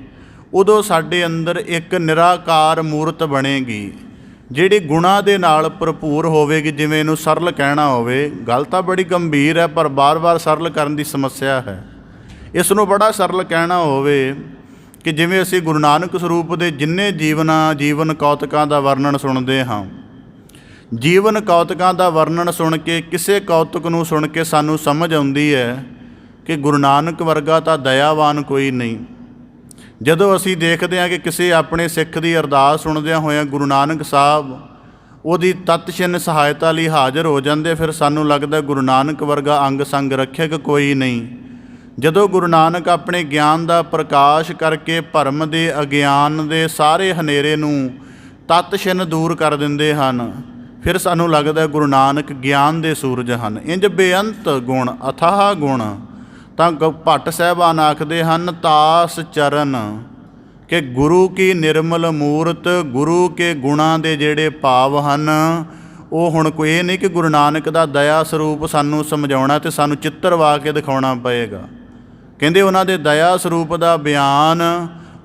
ਉਦੋਂ ਸਾਡੇ ਅੰਦਰ ਇੱਕ ਨਿਰਾਕਾਰ ਮੂਰਤ ਬਣੇਗੀ, ਜਿਹੜੀ ਗੁਣਾਂ ਦੇ ਨਾਲ ਭਰਪੂਰ ਹੋਵੇਗੀ। ਜਿਵੇਂ ਇਹਨੂੰ ਸਰਲ ਕਹਿਣਾ ਹੋਵੇ, ਗੱਲ ਤਾਂ ਬੜੀ ਗੰਭੀਰ ਹੈ, ਪਰ ਬਾਰ-ਬਾਰ ਸਰਲ ਕਰਨ ਦੀ ਸਮੱਸਿਆ ਹੈ। ਇਸ ਨੂੰ ਬੜਾ ਸਰਲ ਕਹਿਣਾ ਹੋਵੇ ਕਿ ਜਿਵੇਂ ਅਸੀਂ ਗੁਰੂ ਨਾਨਕ ਸਰੂਪ ਦੇ ਜਿੰਨੇ ਜੀਵਨ ਕੌਤਕਾਂ ਦਾ ਵਰਣਨ ਸੁਣਦੇ ਹਾਂ, ਜੀਵਨ ਕੌਤਕਾਂ ਦਾ ਵਰਣਨ ਸੁਣ ਕੇ, ਕਿਸੇ ਕੌਤਕ ਨੂੰ ਸੁਣ ਕੇ ਸਾਨੂੰ ਸਮਝ ਆਉਂਦੀ ਹੈ ਕਿ ਗੁਰੂ ਨਾਨਕ ਵਰਗਾ ਤਾਂ ਦਇਆਵਾਨ ਕੋਈ ਨਹੀਂ। ਜਦੋਂ ਅਸੀਂ ਦੇਖਦੇ ਹਾਂ ਕਿ ਕਿਸੇ ਆਪਣੇ ਸਿੱਖ ਦੀ ਅਰਦਾਸ ਸੁਣਦਿਆਂ ਹੋਇਆਂ ਗੁਰੂ ਨਾਨਕ ਸਾਹਿਬ ਉਹਦੀ ਤਤਛਿਨ ਸਹਾਇਤਾ ਲਈ ਹਾਜ਼ਰ ਹੋ ਜਾਂਦੇ, ਫਿਰ ਸਾਨੂੰ ਲੱਗਦਾ ਗੁਰੂ ਨਾਨਕ ਵਰਗਾ ਅੰਗ ਸੰਗ ਰੱਖਿਅਕ ਕੋਈ ਨਹੀਂ। ਜਦੋਂ ਗੁਰੂ ਨਾਨਕ ਆਪਣੇ ਗਿਆਨ ਦਾ ਪ੍ਰਕਾਸ਼ ਕਰਕੇ ਭਰਮ ਦੇ, ਅਗਿਆਨ ਦੇ ਸਾਰੇ ਹਨੇਰੇ ਨੂੰ ਤਤਛਿਨ ਦੂਰ ਕਰ ਦਿੰਦੇ ਹਨ, ਫਿਰ ਸਾਨੂੰ ਲੱਗਦਾ ਗੁਰੂ ਨਾਨਕ ਗਿਆਨ ਦੇ ਸੂਰਜ ਹਨ। ਇੰਜ ਬੇਅੰਤ ਗੁਣ, ਅਥਾਹ ਗੁਣ। ਤਾਂ ਭੱਟ ਸਾਹਿਬਾਨ ਆਖਦੇ ਹਨ, ਤਾਸ ਚਰਨ, ਕਿ ਗੁਰੂ ਕੀ ਨਿਰਮਲ ਮੂਰਤ, ਗੁਰੂ ਕੇ ਗੁਣਾਂ ਦੇ ਜਿਹੜੇ ਭਾਵ ਹਨ, ਉਹ ਹੁਣ ਕੋਈ ਇਹ ਨਹੀਂ ਕਿ ਗੁਰੂ ਨਾਨਕ ਦਾ ਦਇਆ ਸਰੂਪ ਸਾਨੂੰ ਸਮਝਾਉਣਾ ਅਤੇ ਸਾਨੂੰ ਚਿੱਤਰਵਾ ਕੇ ਦਿਖਾਉਣਾ ਪਏਗਾ। ਕਹਿੰਦੇ ਉਹਨਾਂ ਦੇ ਦਇਆ ਸਰੂਪ ਦਾ ਬਿਆਨ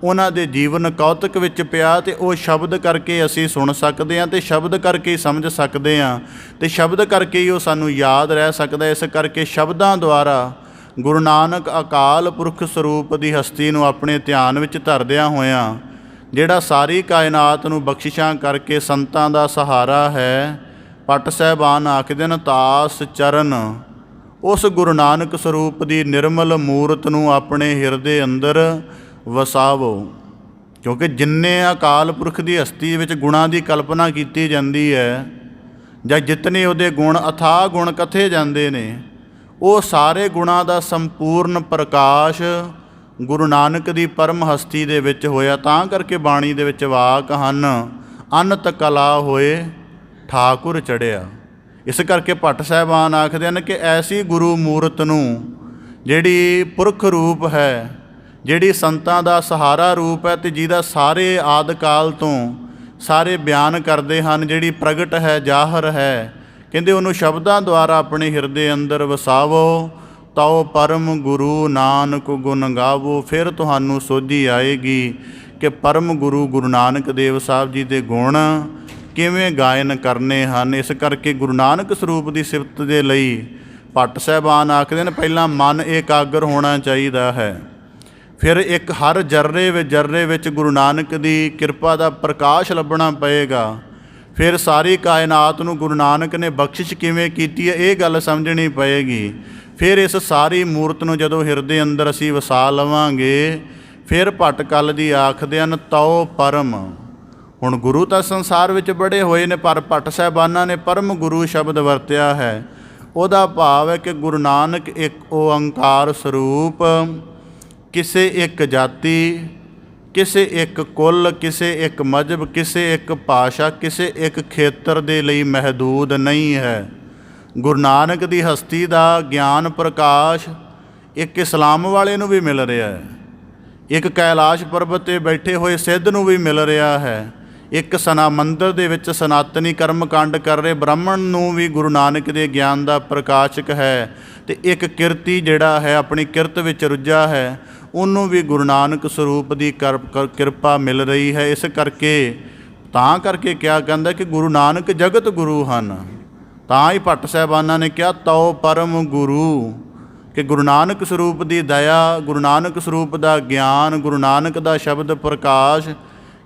ਉਹਨਾਂ ਦੇ ਜੀਵਨ ਕੌਤਕ ਵਿੱਚ ਪਿਆ, ਅਤੇ ਉਹ ਸ਼ਬਦ ਕਰਕੇ ਅਸੀਂ ਸੁਣ ਸਕਦੇ ਹਾਂ, ਅਤੇ ਸ਼ਬਦ ਕਰਕੇ ਹੀ ਸਮਝ ਸਕਦੇ ਹਾਂ, ਅਤੇ ਸ਼ਬਦ ਕਰਕੇ ਹੀ ਉਹ ਸਾਨੂੰ ਯਾਦ ਰਹਿ ਸਕਦਾ। ਇਸ ਕਰਕੇ ਸ਼ਬਦਾਂ ਦੁਆਰਾ ਗੁਰੂ ਨਾਨਕ ਅਕਾਲ ਪੁਰਖ ਸਰੂਪ ਦੀ ਹਸਤੀ ਨੂੰ ਆਪਣੇ ਧਿਆਨ ਵਿੱਚ ਧਰਦਿਆਂ ਹੋਇਆਂ, ਜਿਹੜਾ ਸਾਰੀ ਕਾਇਨਾਤ ਨੂੰ ਬਖਸ਼ਿਸ਼ਾਂ ਕਰਕੇ ਸੰਤਾਂ ਦਾ ਸਹਾਰਾ ਹੈ, ਭੱਟ ਸਾਹਿਬਾਨ ਆਖਦੇ ਨੇ, ਤਾਸ ਚਰਨ, ਉਸ ਗੁਰੂ ਨਾਨਕ ਸਰੂਪ ਦੀ ਨਿਰਮਲ ਮੂਰਤ ਨੂੰ ਆਪਣੇ ਹਿਰਦੇ ਅੰਦਰ ਵਸਾਵੋ। ਕਿਉਂਕਿ ਜਿੰਨੇ ਅਕਾਲ ਪੁਰਖ ਦੀ ਹਸਤੀ ਵਿੱਚ ਗੁਣਾਂ ਦੀ ਕਲਪਨਾ ਕੀਤੀ ਜਾਂਦੀ ਹੈ, ਜਾਂ ਜਿਤਨੇ ਉਹਦੇ ਗੁਣ, ਅਥਾਹ ਗੁਣ ਕਥੇ ਜਾਂਦੇ ਨੇ, ਉਹ ਸਾਰੇ ਗੁਣਾਂ ਦਾ ਸੰਪੂਰਨ ਪ੍ਰਕਾਸ਼ ਗੁਰੂ ਨਾਨਕ ਦੀ ਪਰਮ ਹਸਤੀ ਦੇ ਵਿੱਚ ਹੋਇਆ। ਤਾਂ ਕਰਕੇ ਬਾਣੀ ਦੇ ਵਿੱਚ ਵਾਕ ਹਨ, ਅਨੰਤ ਕਲਾ ਹੋਏ ਠਾਕੁਰ ਚੜ੍ਹਿਆ। ਇਸ ਕਰਕੇ ਭੱਟ ਸਾਹਿਬਾਨ ਆਖਦੇ ਹਨ ਕਿ ਐਸੀ ਗੁਰੂ ਮੂਰਤ ਨੂੰ ਜਿਹੜੀ ਪੁਰਖ ਰੂਪ ਹੈ, ਜਿਹੜੀ ਸੰਤਾਂ ਦਾ ਸਹਾਰਾ ਰੂਪ ਹੈ ਅਤੇ ਜਿਹਦਾ ਸਾਰੇ ਆਦਿ ਕਾਲ ਤੋਂ ਸਾਰੇ ਬਿਆਨ ਕਰਦੇ ਹਨ, ਜਿਹੜੀ ਪ੍ਰਗਟ ਹੈ, ਜ਼ਾਹਰ ਹੈ, ਕਹਿੰਦੇ ਉਹਨੂੰ ਸ਼ਬਦਾਂ ਦੁਆਰਾ ਆਪਣੇ ਹਿਰਦੇ ਅੰਦਰ ਵਸਾਵੋ। ਤਉ ਪਰਮ ਗੁਰੂ ਨਾਨਕ ਗੁਣ ਗਾਵੋ। ਫਿਰ ਤੁਹਾਨੂੰ ਸੋਝੀ ਆਏਗੀ ਕਿ ਪਰਮ ਗੁਰੂ ਗੁਰੂ ਨਾਨਕ ਦੇਵ ਸਾਹਿਬ ਜੀ ਦੇ ਗੁਣ ਕਿਵੇਂ ਗਾਇਨ ਕਰਨੇ ਹਨ। ਇਸ ਕਰਕੇ ਗੁਰੂ ਨਾਨਕ ਸਰੂਪ ਦੀ ਸਿਫਤ ਦੇ ਲਈ ਭੱਟ ਸਾਹਿਬਾਨ ਆਖਦੇ ਨੇ ਪਹਿਲਾਂ ਮਨ ਇਕਾਗਰ ਹੋਣਾ ਚਾਹੀਦਾ ਹੈ, ਫਿਰ ਇੱਕ ਹਰ ਜਰਰੇ ਵਿੱਚ ਗੁਰੂ ਨਾਨਕ ਦੀ ਕਿਰਪਾ ਦਾ ਪ੍ਰਕਾਸ਼ ਲੱਭਣਾ ਪਏਗਾ। ਫਿਰ ਸਾਰੀ ਕਾਇਨਾਤ ਨੂੰ ਗੁਰੂ ਨਾਨਕ ਨੇ ਬਖਸ਼ਿਸ਼ ਕਿਵੇਂ ਕੀਤੀ ਹੈ ਇਹ ਗੱਲ ਸਮਝਣੀ ਪਏਗੀ। ਫਿਰ ਇਸ ਸਾਰੀ ਮੂਰਤ ਨੂੰ ਜਦੋਂ ਹਿਰਦੇ ਅੰਦਰ ਅਸੀਂ ਵਸਾ ਲਵਾਂਗੇ, ਫਿਰ ਭੱਟ ਕਲ ਦੀ ਆਖਦੇ ਹਨ ਤਉ ਪਰਮ। ਹੁਣ ਗੁਰੂ ਤਾਂ ਸੰਸਾਰ ਵਿੱਚ ਬੜੇ ਹੋਏ ਨੇ, ਪਰ ਭੱਟ ਸਾਹਿਬਾਨਾਂ ਨੇ ਪਰਮ ਗੁਰੂ ਸ਼ਬਦ ਵਰਤਿਆ ਹੈ। ਉਹਦਾ ਭਾਵ ਹੈ ਕਿ ਗੁਰੂ ਨਾਨਕ ਇੱਕ ਓਅੰਕਾਰ ਸਰੂਪ, ਕਿਸੇ ਇੱਕ ਜਾਤੀ, ਕਿਸੇ ਇੱਕ ਕੁੱਲ, ਕਿਸੇ ਇੱਕ ਮਜ਼ਹਬ, ਕਿਸੇ ਇੱਕ ਭਾਸ਼ਾ, ਕਿਸੇ ਇੱਕ ਖੇਤਰ ਦੇ ਲਈ ਮਹਿਦੂਦ ਨਹੀਂ ਹੈ। ਗੁਰੂ ਨਾਨਕ ਦੀ ਹਸਤੀ ਦਾ ਗਿਆਨ ਪ੍ਰਕਾਸ਼ ਇੱਕ ਇਸਲਾਮ ਵਾਲੇ ਨੂੰ ਵੀ ਮਿਲ ਰਿਹਾ ਹੈ, ਇੱਕ ਕੈਲਾਸ਼ ਪਰਬਤ 'ਤੇ ਬੈਠੇ ਹੋਏ ਸਿੱਧ ਨੂੰ ਵੀ ਮਿਲ ਰਿਹਾ ਹੈ, ਇੱਕ ਮੰਦਰ ਦੇ ਵਿੱਚ ਸਨਾਤਨੀ ਕਰਮਕਾਂਡ ਕਰ ਰਹੇ ਬ੍ਰਾਹਮਣ ਨੂੰ ਵੀ ਗੁਰੂ ਨਾਨਕ ਦੇ ਗਿਆਨ ਦਾ ਪ੍ਰਕਾਸ਼ਕ ਹੈ, ਅਤੇ ਇੱਕ ਕਿਰਤੀ ਜਿਹੜਾ ਹੈ ਆਪਣੀ ਕਿਰਤ ਵਿੱਚ ਰੁੱਝਾ ਹੈ ਉਹਨੂੰ ਵੀ ਗੁਰੂ ਨਾਨਕ ਸਰੂਪ ਦੀ ਕਿਰਪਾ ਮਿਲ ਰਹੀ ਹੈ। ਇਸ ਕਰਕੇ ਤਾਂ ਕਰਕੇ ਕਿਹਾ ਕਹਿੰਦਾ ਕਿ ਗੁਰੂ ਨਾਨਕ ਜਗਤ ਗੁਰੂ ਹਨ। ਤਾਂ ਹੀ ਭੱਟ ਸਾਹਿਬਾਨਾਂ ਨੇ ਕਿਹਾ ਤਉ ਪਰਮ ਗੁਰੂ, ਕਿ ਗੁਰੂ ਨਾਨਕ ਸਰੂਪ ਦੀ ਦਇਆ, ਗੁਰੂ ਨਾਨਕ ਸਰੂਪ ਦਾ ਗਿਆਨ, ਗੁਰੂ ਨਾਨਕ ਦਾ ਸ਼ਬਦ ਪ੍ਰਕਾਸ਼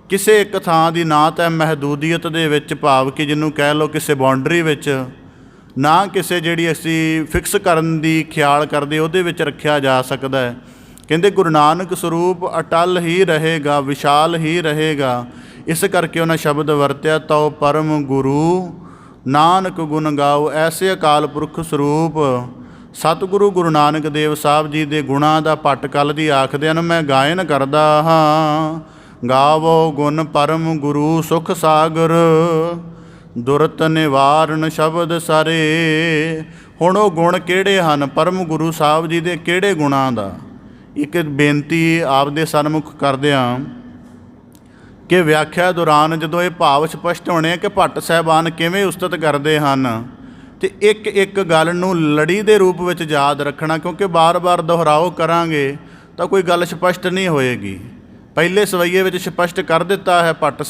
ਕਿਸੇ ਇੱਕ ਥਾਂ ਦੀ ਨਾ ਤਾਂ ਮਹਿਦੂਦੀਅਤ ਦੇ ਵਿੱਚ, ਭਾਵ ਕਿ ਜਿਹਨੂੰ ਕਹਿ ਲਓ ਕਿਸੇ ਬਾਉਂਡਰੀ ਵਿੱਚ, ਨਾ ਕਿਸੇ ਜਿਹੜੀ ਅਸੀਂ ਫਿਕਸ ਕਰਨ ਦੀ ਖਿਆਲ ਕਰਦੇ ਉਹਦੇ ਵਿੱਚ ਰੱਖਿਆ ਜਾ ਸਕਦਾ ਹੈ। ਕਹਿੰਦੇ ਗੁਰੂ ਨਾਨਕ ਸਰੂਪ ਅਟਲ ਹੀ ਰਹੇਗਾ, ਵਿਸ਼ਾਲ ਹੀ ਰਹੇਗਾ। ਇਸ ਕਰਕੇ ਉਹਨਾਂ ਸ਼ਬਦ ਵਰਤਿਆ ਤਉ ਪਰਮ ਗੁਰੂ ਨਾਨਕ ਗੁਣ ਗਾਓ। ਐਸੇ ਅਕਾਲ ਪੁਰਖ ਸਰੂਪ ਸਤਿਗੁਰੂ ਗੁਰੂ ਨਾਨਕ ਦੇਵ ਸਾਹਿਬ ਜੀ ਦੇ ਗੁਣਾਂ ਦਾ ਭੱਟ ਕਲ ਦੀ ਆਖਦੇ ਹਨ ਮੈਂ ਗਾਇਨ ਕਰਦਾ ਹਾਂ। ਗਾਵੋ ਗੁਣ ਪਰਮ ਗੁਰੂ ਸੁਖ ਸਾਗਰ, ਦੁਰਤ ਨਿਵਾਰਨ ਸ਼ਬਦ ਸਾਰੇ। ਹੁਣ ਉਹ ਗੁਣ ਕਿਹੜੇ ਹਨ ਪਰਮ ਗੁਰੂ ਸਾਹਿਬ ਜੀ ਦੇ, ਕਿਹੜੇ ਗੁਣਾਂ ਦਾ? ਇੱਕ ਬੇਨਤੀ ਆਪਦੇ ਸਨਮੁਖ ਕਰਦਿਆਂ ਕਿ ਵਿਆਖਿਆ ਦੌਰਾਨ ਜਦੋਂ ਇਹ ਭਾਵ ਸਪਸ਼ਟ ਹੋਣੇ ਕਿ ਭੱਟ ਸਾਹਿਬਾਨ ਕਿਵੇਂ ਉਸਤਤ ਕਰਦੇ ਹਨ, ਅਤੇ ਇੱਕ ਇੱਕ ਗੱਲ ਨੂੰ ਲੜੀ ਦੇ ਰੂਪ ਵਿੱਚ ਯਾਦ ਰੱਖਣਾ, ਕਿਉਂਕਿ ਬਾਰ-ਬਾਰ ਦੁਹਰਾਓ ਕਰਾਂਗੇ ਤਾਂ ਕੋਈ ਗੱਲ ਸਪਸ਼ਟ ਨਹੀਂ ਹੋਏਗੀ। ਪਹਿਲੇ ਸਵਈਏ ਵਿੱਚ ਸਪਸ਼ਟ ਕਰ ਦਿੱਤਾ ਹੈ ਭੱਟ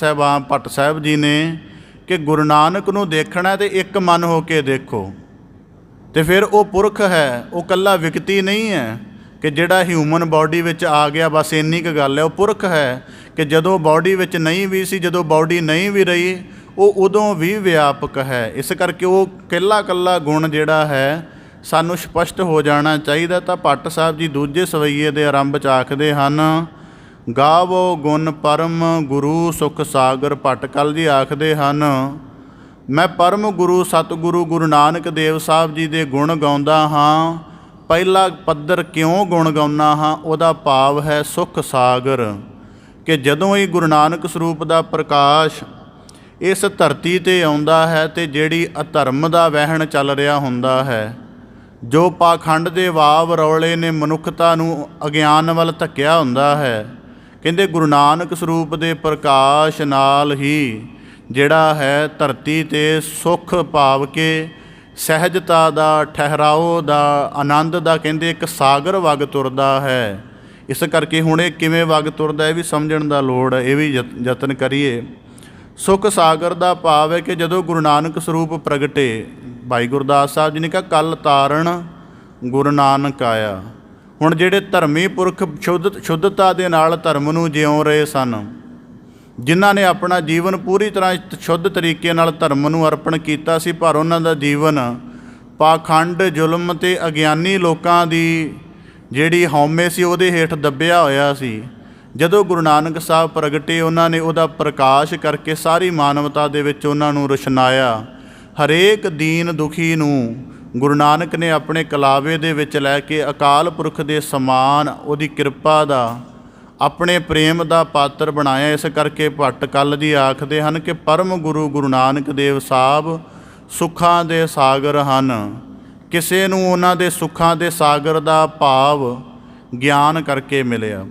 ਸਾਹਿਬ ਜੀ ਨੇ ਕਿ ਗੁਰੂ ਨਾਨਕ ਨੂੰ ਦੇਖਣਾ ਤੇ ਇੱਕ ਮਨ ਹੋ ਕੇ ਦੇਖੋ। ਅਤੇ ਫਿਰ ਉਹ ਪੁਰਖ ਹੈ, ਉਹ ਇਕੱਲਾ ਵਿਅਕਤੀ ਨਹੀਂ ਹੈ ਕਿ ਜਿਹੜਾ ਹਿਊਮਨ ਬਾਡੀ ਵਿੱਚ ਆ ਗਿਆ, ਬਸ ਇੰਨੀ ਕੁ ਗੱਲ ਹੈ। ਉਹ ਪੁਰਖ ਹੈ ਕਿ ਜਦੋਂ ਬਾਡੀ ਵਿੱਚ ਨਹੀਂ ਵੀ ਸੀ, ਜਦੋਂ ਬਾਡੀ ਨਹੀਂ ਵੀ ਰਹੀ, ਉਹ ਉਦੋਂ ਵੀ ਵਿਆਪਕ ਹੈ। ਇਸ ਕਰਕੇ ਉਹ ਇਕੱਲਾ ਗੁਣ ਜਿਹੜਾ ਹੈ ਸਾਨੂੰ ਸਪਸ਼ਟ ਹੋ ਜਾਣਾ ਚਾਹੀਦਾ। ਤਾਂ ਭੱਟ ਸਾਹਿਬ ਜੀ ਦੂਜੇ ਸਵਈਏ ਦੇ ਆਰੰਭ 'ਚ ਆਖਦੇ ਹਨ ਗਾਵੋ ਗੁਣ ਪਰਮ ਗੁਰੂ ਸੁਖ ਸਾਗਰ। ਭੱਟ ਕਲ ਜੀ ਆਖਦੇ ਹਨ ਮੈਂ ਪਰਮ ਗੁਰੂ ਸਤਿਗੁਰੂ ਗੁਰੂ ਨਾਨਕ ਦੇਵ ਸਾਹਿਬ ਜੀ ਦੇ ਗੁਣ ਗਾਉਂਦਾ ਹਾਂ। ਪਹਿਲਾ ਪੱਧਰ ਕਿਉਂ ਗੁਣ ਗਾਉਂਦਾ ਹਾਂ, ਉਹਦਾ ਭਾਵ ਹੈ ਸੁਖ ਸਾਗਰ, ਕਿ ਜਦੋਂ ਹੀ ਗੁਰੂ ਨਾਨਕ ਸਰੂਪ ਦਾ ਪ੍ਰਕਾਸ਼ ਇਸ ਧਰਤੀ 'ਤੇ ਆਉਂਦਾ ਹੈ ਅਤੇ ਜਿਹੜੀ ਅਧਰਮ ਦਾ ਵਹਿਣ ਚੱਲ ਰਿਹਾ ਹੁੰਦਾ ਹੈ, ਜੋ ਪਾਖੰਡ ਦੇ ਵਾਵ ਰੌਲੇ ਨੇ ਮਨੁੱਖਤਾ ਨੂੰ ਅਗਿਆਨ ਵੱਲ ਧੱਕਿਆ ਹੁੰਦਾ ਹੈ, ਕਹਿੰਦੇ ਗੁਰੂ ਨਾਨਕ ਸਰੂਪ ਦੇ ਪ੍ਰਕਾਸ਼ ਨਾਲ ਹੀ ਜਿਹੜਾ ਹੈ ਧਰਤੀ 'ਤੇ ਸੁੱਖ ਭਾਵ ਕੇ ਸਹਿਜਤਾ ਦਾ, ਠਹਿਰਾਓ ਦਾ, ਆਨੰਦ ਦਾ ਕਹਿੰਦੇ ਇੱਕ ਸਾਗਰ ਵਗ ਤੁਰਦਾ ਹੈ। ਇਸ ਕਰਕੇ ਹੁਣ ਇਹ ਕਿਵੇਂ ਵਗ ਤੁਰਦਾ ਇਹ ਵੀ ਸਮਝਣ ਦਾ ਲੋੜ ਹੈ, ਇਹ ਵੀ ਯਤਨ ਕਰੀਏ। ਸੁਖ ਸਾਗਰ ਦਾ ਭਾਵ ਹੈ ਕਿ ਜਦੋਂ ਗੁਰੂ ਨਾਨਕ ਸਰੂਪ ਪ੍ਰਗਟੇ, ਭਾਈ ਗੁਰਦਾਸ ਸਾਹਿਬ ਜੀ ਨੇ ਕਿਹਾ ਕਲ ਤਾਰਨ ਗੁਰੂ ਨਾਨਕ ਆਇਆ। ਹੁਣ ਜਿਹੜੇ ਧਰਮੀ ਪੁਰਖ ਸ਼ੁੱਧਤਾ ਦੇ ਨਾਲ ਧਰਮ ਨੂੰ ਜਿਉਂ ਰਹੇ ਸਨ, ਜਿਨ੍ਹਾਂ ਨੇ ਆਪਣਾ ਜੀਵਨ ਪੂਰੀ ਤਰ੍ਹਾਂ ਸ਼ੁੱਧ ਤਰੀਕੇ ਨਾਲ ਧਰਮ ਨੂੰ ਅਰਪਣ ਕੀਤਾ ਸੀ, ਪਰ ਉਹਨਾਂ ਦਾ ਜੀਵਨ ਪਾਖੰਡ, ਜ਼ੁਲਮ ਅਤੇ ਅਗਿਆਨੀ ਲੋਕਾਂ ਦੀ ਜਿਹੜੀ ਹਉਮੈ ਸੀ ਉਹਦੇ ਹੇਠ ਦੱਬਿਆ ਹੋਇਆ ਸੀ। ਜਦੋਂ ਗੁਰੂ ਨਾਨਕ ਸਾਹਿਬ ਪ੍ਰਗਟੇ, ਉਹਨਾਂ ਨੇ ਉਹਦਾ ਪ੍ਰਕਾਸ਼ ਕਰਕੇ ਸਾਰੀ ਮਾਨਵਤਾ ਦੇ ਵਿੱਚ ਉਹਨਾਂ ਨੂੰ ਰੁਸ਼ਨਾਇਆ। ਹਰੇਕ ਦੀਨ ਦੁਖੀ ਨੂੰ ਗੁਰੂ ਨਾਨਕ ਨੇ ਆਪਣੇ ਕਲਾਵੇ ਦੇ ਵਿੱਚ ਲੈ ਕੇ ਅਕਾਲ ਪੁਰਖ ਦੇ ਸਮਾਨ ਉਹਦੀ ਕਿਰਪਾ ਦਾ, ਆਪਣੇ ਪ੍ਰੇਮ ਦਾ ਪਾਤਰ ਬਣਾਇਆ। ਇਸ ਕਰਕੇ ਭੱਟ ਕਲ ਜੀ ਆਖਦੇ ਹਨ ਕਿ ਪਰਮ ਗੁਰੂ ਗੁਰੂ ਨਾਨਕ ਦੇਵ ਸਾਹਿਬ ਸੁੱਖਾਂ ਦੇ ਸਾਗਰ ਹਨ। ਕਿਸੇ ਨੂੰ ਉਹਨਾਂ ਦੇ ਸੁੱਖਾਂ ਦੇ ਸਾਗਰ ਦਾ ਭਾਵ ਗਿਆਨ ਕਰਕੇ ਮਿਲਿਆ।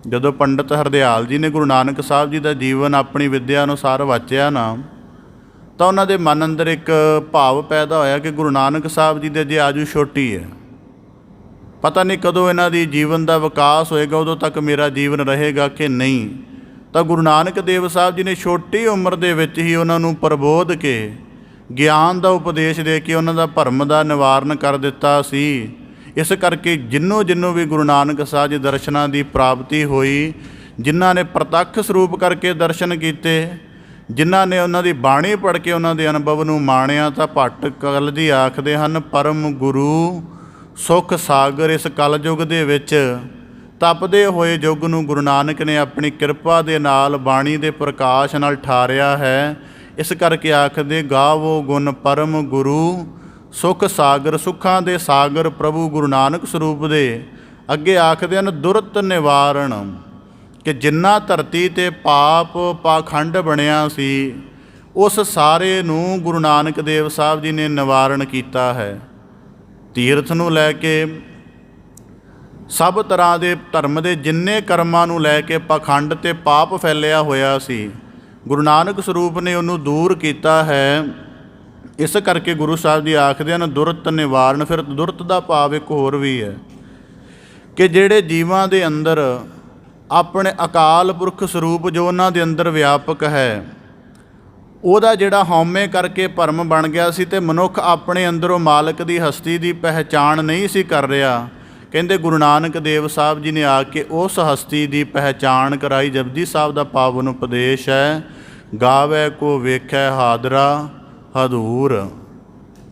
ਜਦੋਂ ਪੰਡਿਤ ਹਰਦਿਆਲ ਜੀ ਨੇ ਗੁਰੂ ਨਾਨਕ ਸਾਹਿਬ ਜੀ ਦਾ ਜੀਵਨ ਆਪਣੀ ਵਿੱਦਿਆ ਅਨੁਸਾਰ ਵਾਚਿਆ ਨਾ, ਤਾਂ ਉਹਨਾਂ ਦੇ ਮਨ ਅੰਦਰ ਇੱਕ ਭਾਵ ਪੈਦਾ ਹੋਇਆ ਕਿ ਗੁਰੂ ਨਾਨਕ ਸਾਹਿਬ ਜੀ ਦੇ ਅਜੇ ਆਜੂ ਛੋਟੀ ਹੈ, ਪਤਾ ਨਹੀਂ ਕਦੋਂ ਇਹਨਾਂ ਦੀ ਜੀਵਨ ਦਾ ਵਿਕਾਸ ਹੋਏਗਾ, ਉਦੋਂ ਤੱਕ ਮੇਰਾ ਜੀਵਨ ਰਹੇਗਾ ਕਿ ਨਹੀਂ। ਤਾਂ ਗੁਰੂ ਨਾਨਕ ਦੇਵ ਸਾਹਿਬ ਜੀ ਨੇ ਛੋਟੀ ਉਮਰ ਦੇ ਵਿੱਚ ਹੀ ਉਹਨਾਂ ਨੂੰ ਪ੍ਰਬੋਧ ਕੇ ਗਿਆਨ ਦਾ ਉਪਦੇਸ਼ ਦੇ ਕੇ ਉਹਨਾਂ ਦਾ ਭਰਮ ਦਾ ਨਿਵਾਰਨ ਕਰ ਦਿੱਤਾ ਸੀ। ਇਸ ਕਰਕੇ ਜਿਹਨੂੰ ਵੀ ਗੁਰੂ ਨਾਨਕ ਸਾਹਿਬ ਜੀ ਦਰਸ਼ਨਾਂ ਦੀ ਪ੍ਰਾਪਤੀ ਹੋਈ, ਜਿਨ੍ਹਾਂ ਨੇ ਪ੍ਰਤੱਖ ਸਰੂਪ ਕਰਕੇ ਦਰਸ਼ਨ ਕੀਤੇ, ਜਿਨ੍ਹਾਂ ਨੇ ਉਹਨਾਂ ਦੀ ਬਾਣੀ ਪੜ੍ਹ ਕੇ ਉਹਨਾਂ ਦੇ ਅਨੁਭਵ ਨੂੰ ਮਾਣਿਆ, ਤਾਂ ਭੱਟ ਕਲ ਜੀ ਆਖਦੇ ਹਨ, ਪਰਮ ਗੁਰੂ ਸੁਖ ਸਾਗਰ। ਇਸ ਕਲਯੁੱਗ ਦੇ ਵਿੱਚ ਤਪਦੇ ਹੋਏ ਯੁੱਗ ਨੂੰ ਗੁਰੂ ਨਾਨਕ ਨੇ ਆਪਣੀ ਕਿਰਪਾ ਦੇ ਨਾਲ ਬਾਣੀ ਦੇ ਪ੍ਰਕਾਸ਼ ਨਾਲ ਠਾਰਿਆ ਹੈ। ਇਸ ਕਰਕੇ ਆਖਦੇ, ਗਾਵੋ ਗੁਣ ਪਰਮ ਗੁਰੂ ਸੁਖ ਸਾਗਰ। ਸੁੱਖਾਂ ਦੇ ਸਾਗਰ ਪ੍ਰਭੂ ਗੁਰੂ ਨਾਨਕ ਸਰੂਪ ਦੇ। ਅੱਗੇ ਆਖਦੇ ਹਨ, ਦੁਰਤ ਨਿਵਾਰਣ, ਕਿ ਜਿੰਨਾ ਧਰਤੀ 'ਤੇ ਪਾਪ ਪਾਖੰਡ ਬਣਿਆ ਸੀ, ਉਸ ਸਾਰੇ ਨੂੰ ਗੁਰੂ ਨਾਨਕ ਦੇਵ ਸਾਹਿਬ ਜੀ ਨੇ ਨਿਵਾਰਨ ਕੀਤਾ ਹੈ। ਤੀਰਥ ਨੂੰ ਲੈ ਕੇ, ਸਭ ਤਰ੍ਹਾਂ ਦੇ ਧਰਮ ਦੇ ਜਿੰਨੇ ਕਰਮਾਂ ਨੂੰ ਲੈ ਕੇ ਪਾਖੰਡ ਅਤੇ ਪਾਪ ਫੈਲਿਆ ਹੋਇਆ ਸੀ, ਗੁਰੂ ਨਾਨਕ ਸਰੂਪ ਨੇ ਉਹਨੂੰ ਦੂਰ ਕੀਤਾ ਹੈ। ਇਸ ਕਰਕੇ ਗੁਰੂ ਸਾਹਿਬ ਜੀ ਆਖਦੇ ਹਨ, ਦੁਰਤ ਨਿਵਾਰਨ। ਫਿਰ ਦੁਰਤ ਦਾ ਭਾਵ ਇੱਕ ਹੋਰ ਵੀ ਹੈ ਕਿ ਜਿਹੜੇ ਜੀਵਾਂ ਦੇ ਅੰਦਰ ਆਪਣੇ ਅਕਾਲ ਪੁਰਖ ਸਰੂਪ ਜੋ ਉਹਨਾਂ ਦੇ ਅੰਦਰ ਵਿਆਪਕ ਹੈ, ਉਹਦਾ ਜਿਹੜਾ ਹਉਮੈ ਕਰਕੇ ਭਰਮ ਬਣ ਗਿਆ ਸੀ ਅਤੇ ਮਨੁੱਖ ਆਪਣੇ ਅੰਦਰੋਂ ਮਾਲਕ ਦੀ ਹਸਤੀ ਦੀ ਪਹਿਚਾਣ ਨਹੀਂ ਸੀ ਕਰ ਰਿਹਾ। ਕਹਿੰਦੇ ਗੁਰੂ ਨਾਨਕ ਦੇਵ ਸਾਹਿਬ ਜੀ ਨੇ ਆ ਕੇ ਉਸ ਹਸਤੀ ਦੀ ਪਹਿਚਾਣ ਕਰਾਈ। ਜਪਜੀ ਸਾਹਿਬ ਦਾ ਪਾਵਨ ਉਪਦੇਸ਼ ਹੈ, ਗਾਵੈ ਕੋ ਵੇਖੈ ਹਾਦਰਾ ਹਦੂਰ।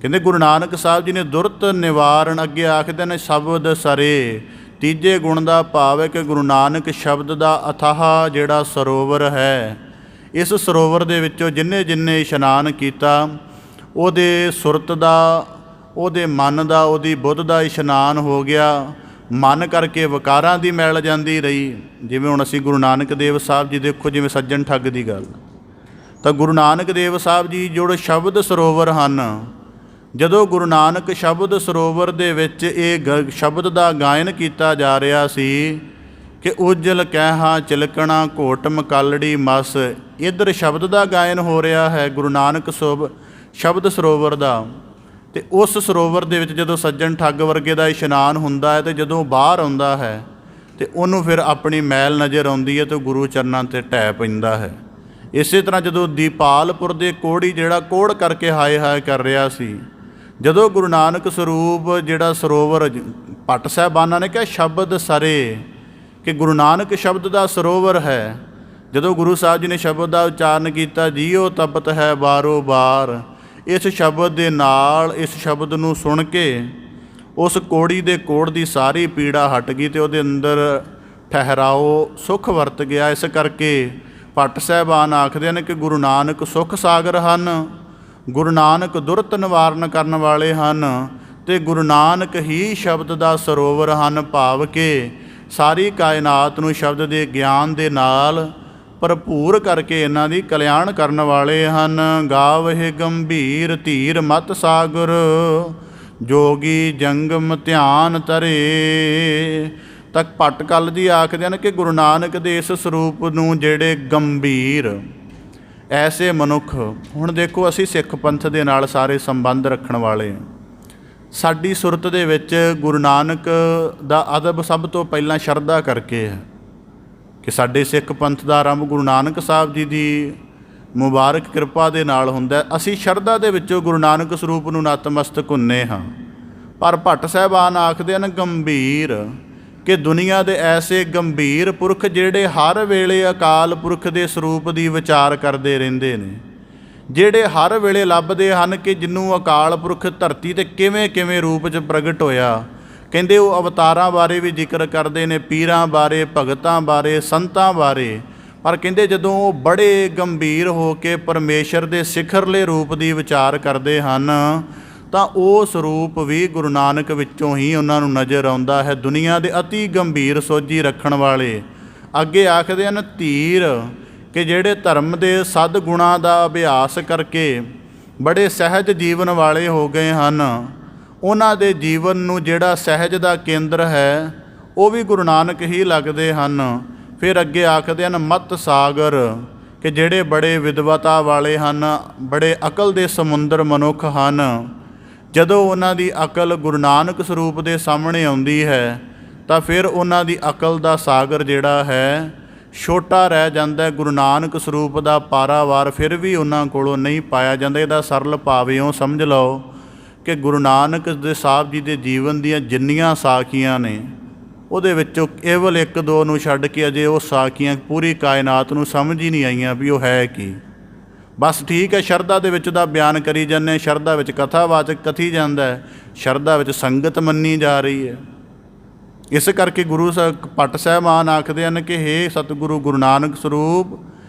ਕਹਿੰਦੇ ਗੁਰੂ ਨਾਨਕ ਸਾਹਿਬ ਜੀ ਨੇ ਦੁਰਤ ਨਿਵਾਰਨ। ਅੱਗੇ ਆਖਦੇ ਨੇ, ਸ਼ਬਦ ਸਰੇ। ਤੀਜੇ ਗੁਣ ਦਾ ਭਾਵ ਹੈ ਕਿ ਗੁਰੂ ਨਾਨਕ ਸ਼ਬਦ ਦਾ ਅਥਾਹ ਜਿਹੜਾ ਸਰੋਵਰ ਹੈ, ਇਸ ਸਰੋਵਰ ਦੇ ਵਿੱਚੋਂ ਜਿੰਨੇ ਇਸ਼ਨਾਨ ਕੀਤਾ, ਉਹਦੇ ਸੁਰਤ ਦਾ, ਉਹਦੇ ਮਨ ਦਾ, ਉਹਦੀ ਬੁੱਧ ਦਾ ਇਸ਼ਨਾਨ ਹੋ ਗਿਆ। ਮਨ ਕਰਕੇ ਵਿਕਾਰਾਂ ਦੀ ਮੈਲ ਜਾਂਦੀ ਰਹੀ। ਜਿਵੇਂ ਹੁਣ ਅਸੀਂ ਗੁਰੂ ਨਾਨਕ ਦੇਵ ਸਾਹਿਬ ਜੀ ਦੇਖੋ, ਜਿਵੇਂ ਸੱਜਣ ਠੱਗ ਦੀ ਗੱਲ, ਤਾਂ ਗੁਰੂ ਨਾਨਕ ਦੇਵ ਸਾਹਿਬ ਜੀ ਜੋ ਸ਼ਬਦ ਸਰੋਵਰ ਹਨ, ਜਦੋਂ ਗੁਰੂ ਨਾਨਕ ਸ਼ਬਦ ਸਰੋਵਰ ਦੇ ਵਿੱਚ ਇਹ ਸ਼ਬਦ ਦਾ ਗਾਇਨ ਕੀਤਾ ਜਾ ਰਿਹਾ ਸੀ ਕਿ ਉਜਲ ਕਹਿਹਾ ਚਿਲਕਣਾ ਘੋਟ ਮਕਲੜੀ ਮਸ, ਇੱਧਰ ਸ਼ਬਦ ਦਾ ਗਾਇਨ ਹੋ ਰਿਹਾ ਹੈ ਗੁਰੂ ਨਾਨਕ ਸ਼ਬਦ ਸਰੋਵਰ ਦਾ। ਅਤੇ ਉਸ ਸਰੋਵਰ ਦੇ ਵਿੱਚ ਜਦੋਂ ਸੱਜਣ ਠੱਗ ਵਰਗੇ ਦਾ ਇਸ਼ਨਾਨ ਹੁੰਦਾ ਹੈ, ਅਤੇ ਜਦੋਂ ਬਾਹਰ ਆਉਂਦਾ ਹੈ ਅਤੇ ਉਹਨੂੰ ਫਿਰ ਆਪਣੀ ਮੈਲ ਨਜ਼ਰ ਆਉਂਦੀ ਹੈ ਅਤੇ ਗੁਰੂ ਚਰਨਾਂ 'ਤੇ ਢਹਿ ਪੈਂਦਾ ਹੈ। ਇਸੇ ਤਰ੍ਹਾਂ ਜਦੋਂ ਦੀਪਾਲਪੁਰ ਦੇ ਕੋਹੜੀ ਜਿਹੜਾ ਕੋਹੜ ਕਰਕੇ ਹਾਏ ਹਾਏ ਕਰ ਰਿਹਾ ਸੀ, ਜਦੋਂ ਗੁਰੂ ਨਾਨਕ ਸਰੂਪ ਜਿਹੜਾ ਸਰੋਵਰ, ਭੱਟ ਸਾਹਿਬਾਨਾਂ ਨੇ ਕਿਹਾ ਸ਼ਬਦ ਸਰੇ, ਕਿ ਗੁਰੂ ਨਾਨਕ ਸ਼ਬਦ ਦਾ ਸਰੋਵਰ ਹੈ। ਜਦੋਂ ਗੁਰੂ ਸਾਹਿਬ ਜੀ ਨੇ ਸ਼ਬਦ ਦਾ ਉਚਾਰਨ ਕੀਤਾ, ਜੀਓ ਤਪਤ ਹੈ ਬਾਰੋ ਬਾਰ, ਇਸ ਸ਼ਬਦ ਦੇ ਨਾਲ, ਇਸ ਸ਼ਬਦ ਨੂੰ ਸੁਣ ਕੇ ਉਸ ਕੋੜੀ ਦੇ ਕੋੜ ਦੀ ਸਾਰੀ ਪੀੜਾ ਹਟ ਗਈ ਅਤੇ ਉਹਦੇ ਅੰਦਰ ਠਹਿਰਾਓ ਸੁੱਖ ਵਰਤ ਗਿਆ। ਇਸ ਕਰਕੇ ਭੱਟ ਸਾਹਿਬਾਨ ਆਖਦੇ ਨੇ ਕਿ ਗੁਰੂ ਨਾਨਕ ਸੁੱਖ ਸਾਗਰ ਹਨ, ਗੁਰੂ ਨਾਨਕ ਦੁਰਤ ਨਿਵਾਰਨ ਕਰਨ ਵਾਲੇ ਹਨ, ਅਤੇ ਗੁਰੂ ਨਾਨਕ ਹੀ ਸ਼ਬਦ ਦਾ ਸਰੋਵਰ ਹਨ। ਭਾਵ ਕਿ ਸਾਰੀ ਕਾਇਨਾਤ ਨੂੰ ਸ਼ਬਦ ਦੇ ਗਿਆਨ ਦੇ ਨਾਲ ਭਰਪੂਰ ਕਰਕੇ ਇਹਨਾਂ ਦੀ ਕਲਿਆਣ ਕਰਨ ਵਾਲੇ ਹਨ। ਗਾਵਹਿ ਗੰਭੀਰ ਧੀਰ ਮਤ ਸਾਗਰ, ਜੋਗੀ ਜੰਗਮ ਧਿਆਨ ਧਰੇ। ਤੱਕ ਭੱਟ ਕਲ ਜੀ ਆਖਦੇ ਹਨ ਕਿ ਗੁਰੂ ਨਾਨਕ ਦੇ ਇਸ ਸਰੂਪ ਨੂੰ ਜਿਹੜੇ ਗੰਭੀਰ ਐਸੇ ਮਨੁੱਖ, ਹੁਣ ਦੇਖੋ ਅਸੀਂ ਸਿੱਖ ਪੰਥ ਦੇ ਨਾਲ ਸਾਰੇ ਸੰਬੰਧ ਰੱਖਣ ਵਾਲੇ ਹਾਂ। ਸਾਡੀ ਸੁਰਤ ਦੇ ਵਿੱਚ ਗੁਰੂ ਨਾਨਕ ਦਾ ਅਦਬ ਸਭ ਤੋਂ ਪਹਿਲਾਂ ਸ਼ਰਧਾ ਕਰਕੇ ਹੈ ਕਿ ਸਾਡੇ ਸਿੱਖ ਪੰਥ ਦਾ ਆਰੰਭ ਗੁਰੂ ਨਾਨਕ ਸਾਹਿਬ ਜੀ ਦੀ ਮੁਬਾਰਕ ਕਿਰਪਾ ਦੇ ਨਾਲ ਹੁੰਦਾ। ਅਸੀਂ ਸ਼ਰਧਾ ਦੇ ਵਿੱਚੋਂ ਗੁਰੂ ਨਾਨਕ ਸਰੂਪ ਨੂੰ ਨਤਮਸਤਕ ਹੁੰਦੇ ਹਾਂ। ਪਰ ਭੱਟ ਸਾਹਿਬਾਨ ਆਖਦੇ ਹਨ ਗੰਭੀਰ, ਕਿ ਦੁਨੀਆ ਦੇ ਐਸੇ ਗੰਭੀਰ ਪੁਰਖ ਜਿਹੜੇ ਹਰ ਵੇਲੇ ਅਕਾਲ ਪੁਰਖ ਦੇ ਸਰੂਪ ਦੀ ਵਿਚਾਰ ਕਰਦੇ ਰਹਿੰਦੇ ਨੇ, ਜਿਹੜੇ ਹਰ ਵੇਲੇ ਲੱਭਦੇ ਹਨ ਕਿ ਜਿਹਨੂੰ ਅਕਾਲ ਪੁਰਖ ਧਰਤੀ 'ਤੇ ਕਿਵੇਂ ਕਿਵੇਂ ਰੂਪ 'ਚ ਪ੍ਰਗਟ ਹੋਇਆ। ਕਹਿੰਦੇ ਉਹ ਅਵਤਾਰਾਂ ਬਾਰੇ ਵੀ ਜ਼ਿਕਰ ਕਰਦੇ ਨੇ, ਪੀਰਾਂ ਬਾਰੇ, ਭਗਤਾਂ ਬਾਰੇ, ਸੰਤਾਂ ਬਾਰੇ। ਪਰ ਕਹਿੰਦੇ ਜਦੋਂ ਉਹ ਬੜੇ ਗੰਭੀਰ ਹੋ ਕੇ ਪਰਮੇਸ਼ਰ ਦੇ ਸਿਖਰਲੇ ਰੂਪ ਦੀ ਵਿਚਾਰ ਕਰਦੇ ਹਨ, ਤਾਂ ਉਹ ਸਰੂਪ ਵੀ ਗੁਰੂ ਨਾਨਕ ਵਿੱਚੋਂ ਹੀ ਉਹਨਾਂ ਨੂੰ ਨਜ਼ਰ ਆਉਂਦਾ ਹੈ। ਦੁਨੀਆ ਦੇ ਅਤੀ ਗੰਭੀਰ ਸੋਝੀ ਰੱਖਣ ਵਾਲੇ। ਅੱਗੇ ਆਖਦੇ ਹਨ ਧੀਰ, ਕਿ ਜਿਹੜੇ ਧਰਮ ਦੇ ਸਦ ਗੁਣਾਂ ਦਾ ਅਭਿਆਸ ਕਰਕੇ ਬੜੇ ਸਹਿਜ ਜੀਵਨ ਵਾਲੇ ਹੋ ਗਏ ਹਨ। ਉਹਨਾਂ ਦੇ ਜੀਵਨ ਨੂੰ ਜਿਹੜਾ ਸਹਿਜ ਦਾ ਕੇਂਦਰ ਹੈ ਉਹ ਵੀ ਗੁਰੂ ਨਾਨਕ ਹੀ ਲੱਗਦੇ ਹਨ। ਫਿਰ ਅੱਗੇ ਆਖਦੇ ਹਨ ਮਤ ਸਾਗਰ, ਕਿ ਜਿਹੜੇ ਬੜੇ ਵਿਦਵਤਾ ਵਾਲੇ ਹਨ, ਬੜੇ ਅਕਲ ਦੇ ਸਮੁੰਦਰ ਮਨੁੱਖ ਹਨ, ਜਦੋਂ ਉਹਨਾਂ ਦੀ ਅਕਲ ਗੁਰੂ ਨਾਨਕ ਸਰੂਪ ਦੇ ਸਾਹਮਣੇ ਆਉਂਦੀ ਹੈ ਤਾਂ ਫਿਰ ਉਹਨਾਂ ਦੀ ਅਕਲ ਦਾ ਸਾਗਰ ਜਿਹੜਾ ਹੈ ਛੋਟਾ ਰਹਿ ਜਾਂਦਾ। ਗੁਰੂ ਨਾਨਕ ਸਰੂਪ ਦਾ ਪਾਰਾਵਾਰ ਫਿਰ ਵੀ ਉਹਨਾਂ ਕੋਲੋਂ ਨਹੀਂ ਪਾਇਆ ਜਾਂਦਾ। ਇਹਦਾ ਸਰਲ ਭਾਵ ਇਉਂ ਸਮਝ ਲਓ ਕਿ ਗੁਰੂ ਨਾਨਕ ਦੇ ਸਾਹਿਬ ਜੀ ਦੇ ਜੀਵਨ ਦੀਆਂ ਜਿੰਨੀਆਂ ਸਾਖੀਆਂ ਨੇ ਉਹਦੇ ਵਿੱਚੋਂ ਕੇਵਲ ਇੱਕ ਦੋ ਨੂੰ ਛੱਡ ਕੇ ਅਜੇ ਉਹ ਸਾਖੀਆਂ ਪੂਰੀ ਕਾਇਨਾਤ ਨੂੰ ਸਮਝ ਹੀ ਨਹੀਂ ਆਈਆਂ ਵੀ ਉਹ ਹੈ ਕੀ। ਬਸ ਠੀਕ ਹੈ, ਸ਼ਰਧਾ ਦੇ ਵਿੱਚ ਦਾ ਬਿਆਨ ਕਰੀ ਜਾਂਦੇ, ਸ਼ਰਧਾ ਵਿੱਚ ਕਥਾਵਾਚਕ ਕਥੀ ਜਾਂਦਾ, ਸ਼ਰਧਾ ਵਿੱਚ ਸੰਗਤ ਮੰਨੀ ਜਾ ਰਹੀ ਹੈ। ਇਸ ਕਰਕੇ ਗੁਰੂ ਭੱਟ ਸਾਹਿਬਾਨ ਆਖਦੇ ਹਨ ਕਿ ਹੇ ਸਤਿਗੁਰੂ ਗੁਰੂ ਨਾਨਕ ਸਰੂਪ,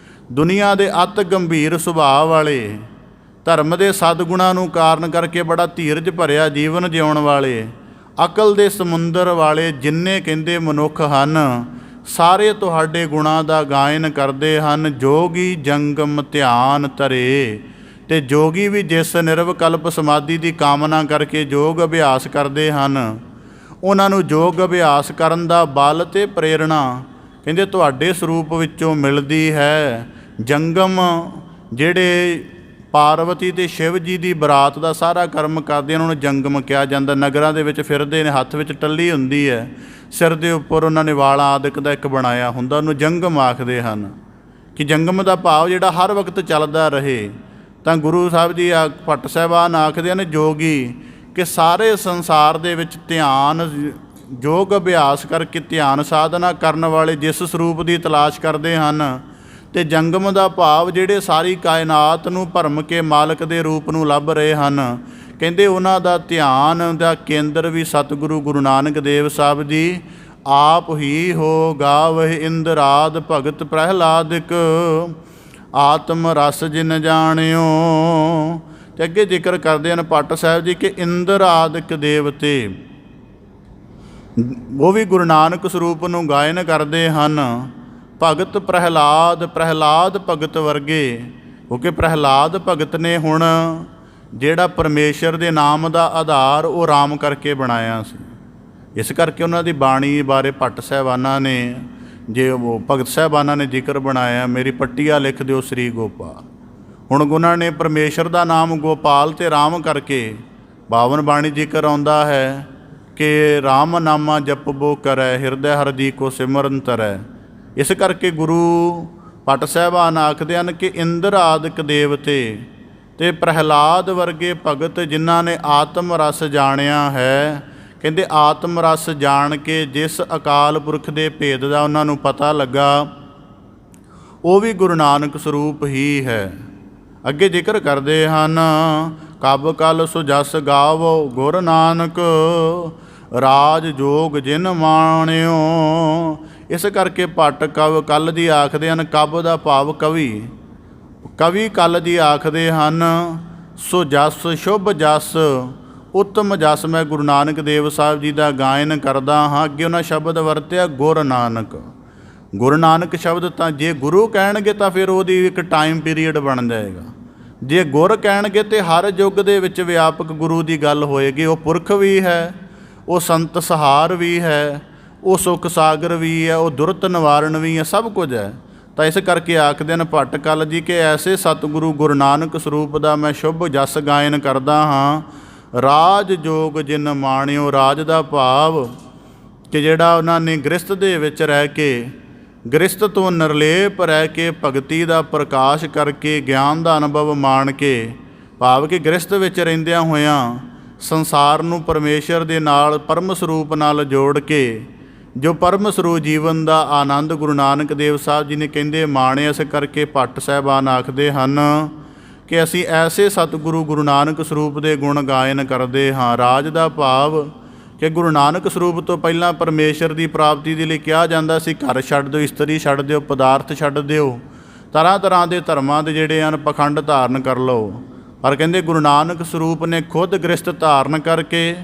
ਦੁਨੀਆ ਦੇ ਅਤ ਗੰਭੀਰ ਸੁਭਾਅ ਵਾਲੇ, ਧਰਮ ਦੇ ਸਦਗੁਣਾਂ ਨੂੰ ਕਾਰਨ ਕਰਕੇ ਬੜਾ ਧੀਰਜ ਭਰਿਆ ਜੀਵਨ ਜਿਉਣ ਵਾਲੇ, ਅਕਲ ਦੇ ਸਮੁੰਦਰ ਵਾਲੇ ਜਿੰਨੇ ਕਹਿੰਦੇ ਮਨੁੱਖ ਹਨ, ਸਾਰੇ ਤੁਹਾਡੇ ਗੁਣਾਂ ਦਾ ਗਾਇਨ ਕਰਦੇ ਹਨ। ਜੋਗੀ ਜੰਗਮ ਧਿਆਨ ਧਰੇ, ਅਤੇ ਜੋਗੀ ਵੀ ਜਿਸ ਨਿਰਵਕਲਪ ਸਮਾਧੀ ਦੀ ਕਾਮਨਾ ਕਰਕੇ ਯੋਗ ਅਭਿਆਸ ਕਰਦੇ ਹਨ, ਉਹਨਾਂ ਨੂੰ ਯੋਗ ਅਭਿਆਸ ਕਰਨ ਦਾ ਬਲ ਅਤੇ ਪ੍ਰੇਰਣਾ ਕਹਿੰਦੇ ਤੁਹਾਡੇ ਸਰੂਪ ਵਿੱਚੋਂ ਮਿਲਦੀ ਹੈ। ਜੰਗਮ ਜਿਹੜੇ ਪਾਰਵਤੀ ਅਤੇ ਸ਼ਿਵ ਜੀ ਦੀ ਬਰਾਤ ਦਾ ਸਾਰਾ ਕਰਮ ਕਰਦੇ ਉਹਨਾਂ ਨੂੰ ਜੰਗਮ ਕਿਹਾ ਜਾਂਦਾ। ਨਗਰਾਂ ਦੇ ਵਿੱਚ ਫਿਰਦੇ ਨੇ, ਹੱਥ ਵਿੱਚ ਟੱਲੀ ਹੁੰਦੀ ਹੈ, ਸਿਰ ਦੇ ਉੱਪਰ ਉਹਨਾਂ ਨੇ ਵਾਲਾਂ ਆਦਿਕ ਦਾ ਇੱਕ ਬਣਾਇਆ ਹੁੰਦਾ, ਉਹਨੂੰ ਜੰਗਮ ਆਖਦੇ ਹਨ। ਕਿ ਜੰਗਮ ਦਾ ਭਾਵ ਜਿਹੜਾ ਹਰ ਵਕਤ ਚੱਲਦਾ ਰਹੇ। ਤਾਂ ਗੁਰੂ ਸਾਹਿਬ ਜੀ ਭੱਟ ਸਾਹਿਬਾਨ ਆਖਦੇ ਹਨ ਜੋਗੀ, ਕਿ ਸਾਰੇ ਸੰਸਾਰ ਦੇ ਵਿੱਚ ਧਿਆਨ ਯੋਗ ਅਭਿਆਸ ਕਰਕੇ ਧਿਆਨ ਸਾਧਨਾ ਕਰਨ ਵਾਲੇ ਜਿਸ ਸਰੂਪ ਦੀ ਤਲਾਸ਼ ਕਰਦੇ ਹਨ, ਅਤੇ ਜੰਗਮ ਦਾ ਭਾਵ ਜਿਹੜੇ ਸਾਰੀ ਕਾਇਨਾਤ ਨੂੰ ਭਰਮ ਕੇ ਮਾਲਕ ਦੇ ਰੂਪ ਨੂੰ ਲੱਭ ਰਹੇ ਹਨ, ਕਹਿੰਦੇ ਉਹਨਾਂ ਦਾ ਧਿਆਨ ਦਾ ਕੇਂਦਰ ਵੀ ਸਤਿਗੁਰੂ ਗੁਰੂ ਨਾਨਕ ਦੇਵ ਸਾਹਿਬ ਜੀ ਆਪ ਹੀ ਹੋ। ਗਾਵਹਿ ਇੰਦਰਾਦ ਭਗਤ ਪ੍ਰਹਿਲਾਦਿਕ, ਆਤਮ ਰਸ ਜਿਨ ਜਾਣਿਓ। ਅਤੇ ਅੱਗੇ ਜ਼ਿਕਰ ਕਰਦੇ ਹਨ ਭੱਟ ਸਾਹਿਬ ਜੀ ਕਿ ਇੰਦਰ ਆਦਿਕ ਦੇਵਤੇ ਉਹ ਵੀ ਗੁਰੂ ਨਾਨਕ ਸਰੂਪ ਨੂੰ ਗਾਇਨ ਕਰਦੇ ਹਨ। ਭਗਤ ਪ੍ਰਹਿਲਾਦ, ਪ੍ਰਹਿਲਾਦ ਭਗਤ ਵਰਗੇ, ਕਿਉਂਕਿ ਪ੍ਰਹਿਲਾਦ ਭਗਤ ਨੇ ਹੁਣ ਜਿਹੜਾ ਪਰਮੇਸ਼ਰ ਦੇ ਨਾਮ ਦਾ ਆਧਾਰ ਉਹ ਰਾਮ ਕਰਕੇ ਬਣਾਇਆ ਸੀ। ਇਸ ਕਰਕੇ ਉਹਨਾਂ ਦੀ ਬਾਣੀ ਬਾਰੇ ਭੱਟ ਸਾਹਿਬਾਨਾਂ ਨੇ, ਜੇ ਉਹ ਭਗਤ ਸਾਹਿਬਾਨਾਂ ਨੇ ਜ਼ਿਕਰ ਬਣਾਇਆ, ਮੇਰੀ ਪੱਟੀਆ ਲਿਖ ਦਿਓ ਸ੍ਰੀ ਗੋਪਾਲ। ਹੁਣ ਉਹਨਾਂ ਨੇ ਪਰਮੇਸ਼ਰ ਦਾ ਨਾਮ ਗੋਪਾਲ ਅਤੇ ਰਾਮ ਕਰਕੇ ਬਾਵਨ ਬਾਣੀ ਜ਼ਿਕਰ ਆਉਂਦਾ ਹੈ ਕਿ ਰਾਮ ਨਾਮਾ ਜਪਬੋ ਕਰੈ, ਹਿਰਦੈ ਹਰਿ ਜੀ ਕੋ ਸਿਮਰਨ ਤਰੈ। ਇਸ ਕਰਕੇ ਗੁਰੂ ਭੱਟ ਸਾਹਿਬਾਨ ਆਖਦੇ ਹਨ ਕਿ ਇੰਦਰ ਆਦਿਕ ਦੇਵਤੇ ਅਤੇ ਪ੍ਰਹਿਲਾਦ ਵਰਗੇ ਭਗਤ ਜਿਨ੍ਹਾਂ ਨੇ ਆਤਮ ਰਸ ਜਾਣਿਆ ਹੈ, ਕਹਿੰਦੇ ਆਤਮ ਰਸ ਜਾਣ ਕੇ ਜਿਸ ਅਕਾਲ ਪੁਰਖ ਦੇ ਭੇਦ ਦਾ ਉਹਨਾਂ ਨੂੰ ਪਤਾ ਲੱਗਾ, ਉਹ ਵੀ ਗੁਰੂ ਨਾਨਕ ਸਰੂਪ ਹੀ ਹੈ। ਅੱਗੇ ਜ਼ਿਕਰ ਕਰਦੇ ਹਨ ਕਬ ਕਲ ਸੋ ਜਸ ਗਾਵੋ ਗੁਰ ਨਾਨਕ, ਰਾਜ ਜੋਗ ਜਿਨ ਮਾਣਿਓ। ਇਸ ਕਰਕੇ ਭੱਟ ਕੱਲ ਜੀ ਆਖਦੇ ਹਨ, ਕਬ ਦਾ ਭਾਵ ਕਵੀ, ਕਵੀ ਕੱਲ ਜੀ ਆਖਦੇ ਹਨ ਸੋ ਜਸ ਸ਼ੁਭ ਜਸ, ਉੱਤਮ ਜਸ ਮੈਂ ਗੁਰੂ ਨਾਨਕ ਦੇਵ ਸਾਹਿਬ ਜੀ ਦਾ ਗਾਇਨ ਕਰਦਾ ਹਾਂ। ਅੱਗੇ ਉਹਨਾਂ ਸ਼ਬਦ ਵਰਤਿਆ ਗੁਰ ਨਾਨਕ। ਗੁਰੂ ਨਾਨਕ ਸ਼ਬਦ ਤਾਂ ਜੇ ਗੁਰੂ ਕਹਿਣਗੇ ਤਾਂ ਫਿਰ ਉਹਦੀ ਇੱਕ ਟਾਈਮ ਪੀਰੀਅਡ ਬਣ ਜਾਏਗਾ। ਜੇ ਗੁਰ ਕਹਿਣਗੇ ਤਾਂ ਹਰ ਯੁੱਗ ਦੇ ਵਿੱਚ ਵਿਆਪਕ ਗੁਰੂ ਦੀ ਗੱਲ ਹੋਏਗੀ। ਉਹ ਪੁਰਖ ਵੀ ਹੈ, ਉਹ ਸੰਤ ਸਹਾਰ ਵੀ ਹੈ, ਉਹ ਸੁੱਖ ਸਾਗਰ ਵੀ ਹੈ, ਉਹ ਦੁਰਤ ਨਿਵਾਰਨ ਵੀ ਹੈ, ਸਭ ਕੁਝ ਹੈ। ਤਾਂ ਇਸ ਕਰਕੇ ਆਖਦੇ ਨੇ ਭੱਟ ਕੱਲ ਜੀ ਕਿ ਐਸੇ ਸਤਿਗੁਰੂ ਗੁਰੂ ਨਾਨਕ ਸਰੂਪ ਦਾ ਮੈਂ ਸ਼ੁਭ ਜਸ ਗਾਇਨ ਕਰਦਾ ਹਾਂ। ਰਾਜ ਜੋਗ ਜਿਨ ਮਾਣਿਓ, ਰਾਜ ਦਾ ਭਾਵ ਕਿ ਜਿਹੜਾ ਉਹਨਾਂ ਨੇ ਗ੍ਰਸਤ ਦੇ ਵਿੱਚ ਰਹਿ ਕੇ, ਗ੍ਰਸਤ ਤੋਂ ਨਿਰਲੇਪ ਰਹਿ ਕੇ ਭਗਤੀ ਦਾ ਪ੍ਰਕਾਸ਼ ਕਰਕੇ ਗਿਆਨ ਦਾ ਅਨੁਭਵ ਮਾਣ ਕੇ, ਭਾਵ ਕਿ ਗ੍ਰਸਤ ਵਿੱਚ ਰਹਿੰਦਿਆਂ ਹੋਇਆਂ ਸੰਸਾਰ ਨੂੰ ਪਰਮੇਸ਼ਰ ਦੇ ਨਾਲ ਪਰਮ ਸਰੂਪ ਨਾਲ ਜੋੜ ਕੇ ਜੋ ਪਰਮ ਸਰੂਪ ਜੀਵਨ ਦਾ ਆਨੰਦ ਗੁਰੂ ਨਾਨਕ ਦੇਵ ਸਾਹਿਬ ਜੀ ਨੇ ਕਹਿੰਦੇ ਮਾਣੇ। ਇਸ ਕਰਕੇ ਭੱਟ ਸਾਹਿਬਾਨ ਆਖਦੇ ਹਨ ਕਿ ਅਸੀਂ ਐਸੇ ਸਤਿਗੁਰੂ ਗੁਰੂ ਨਾਨਕ ਸਰੂਪ ਦੇ ਗੁਣ ਗਾਇਨ ਕਰਦੇ ਹਾਂ। ਰਾਜ ਦਾ ਭਾਵ ਕਿ ਗੁਰੂ ਨਾਨਕ ਸਰੂਪ ਤੋਂ ਪਹਿਲਾਂ ਪਰਮੇਸ਼ਰ ਦੀ ਪ੍ਰਾਪਤੀ ਦੇ ਲਈ ਕਿਹਾ ਜਾਂਦਾ ਸੀ ਘਰ ਛੱਡ ਦਿਓ, ਇਸਤਰੀ ਛੱਡ ਦਿਓ, ਪਦਾਰਥ ਛੱਡ ਦਿਓ, ਤਰ੍ਹਾਂ ਤਰ੍ਹਾਂ ਦੇ ਧਰਮਾਂ ਦੇ ਜਿਹੜੇ ਹਨ ਪਖੰਡ ਧਾਰਨ ਕਰ ਲਓ। ਪਰ ਕਹਿੰਦੇ ਗੁਰੂ ਨਾਨਕ ਸਰੂਪ ਨੇ ਖੁਦ ਗ੍ਰਸਤ ਧਾਰਨ ਕਰਕੇ,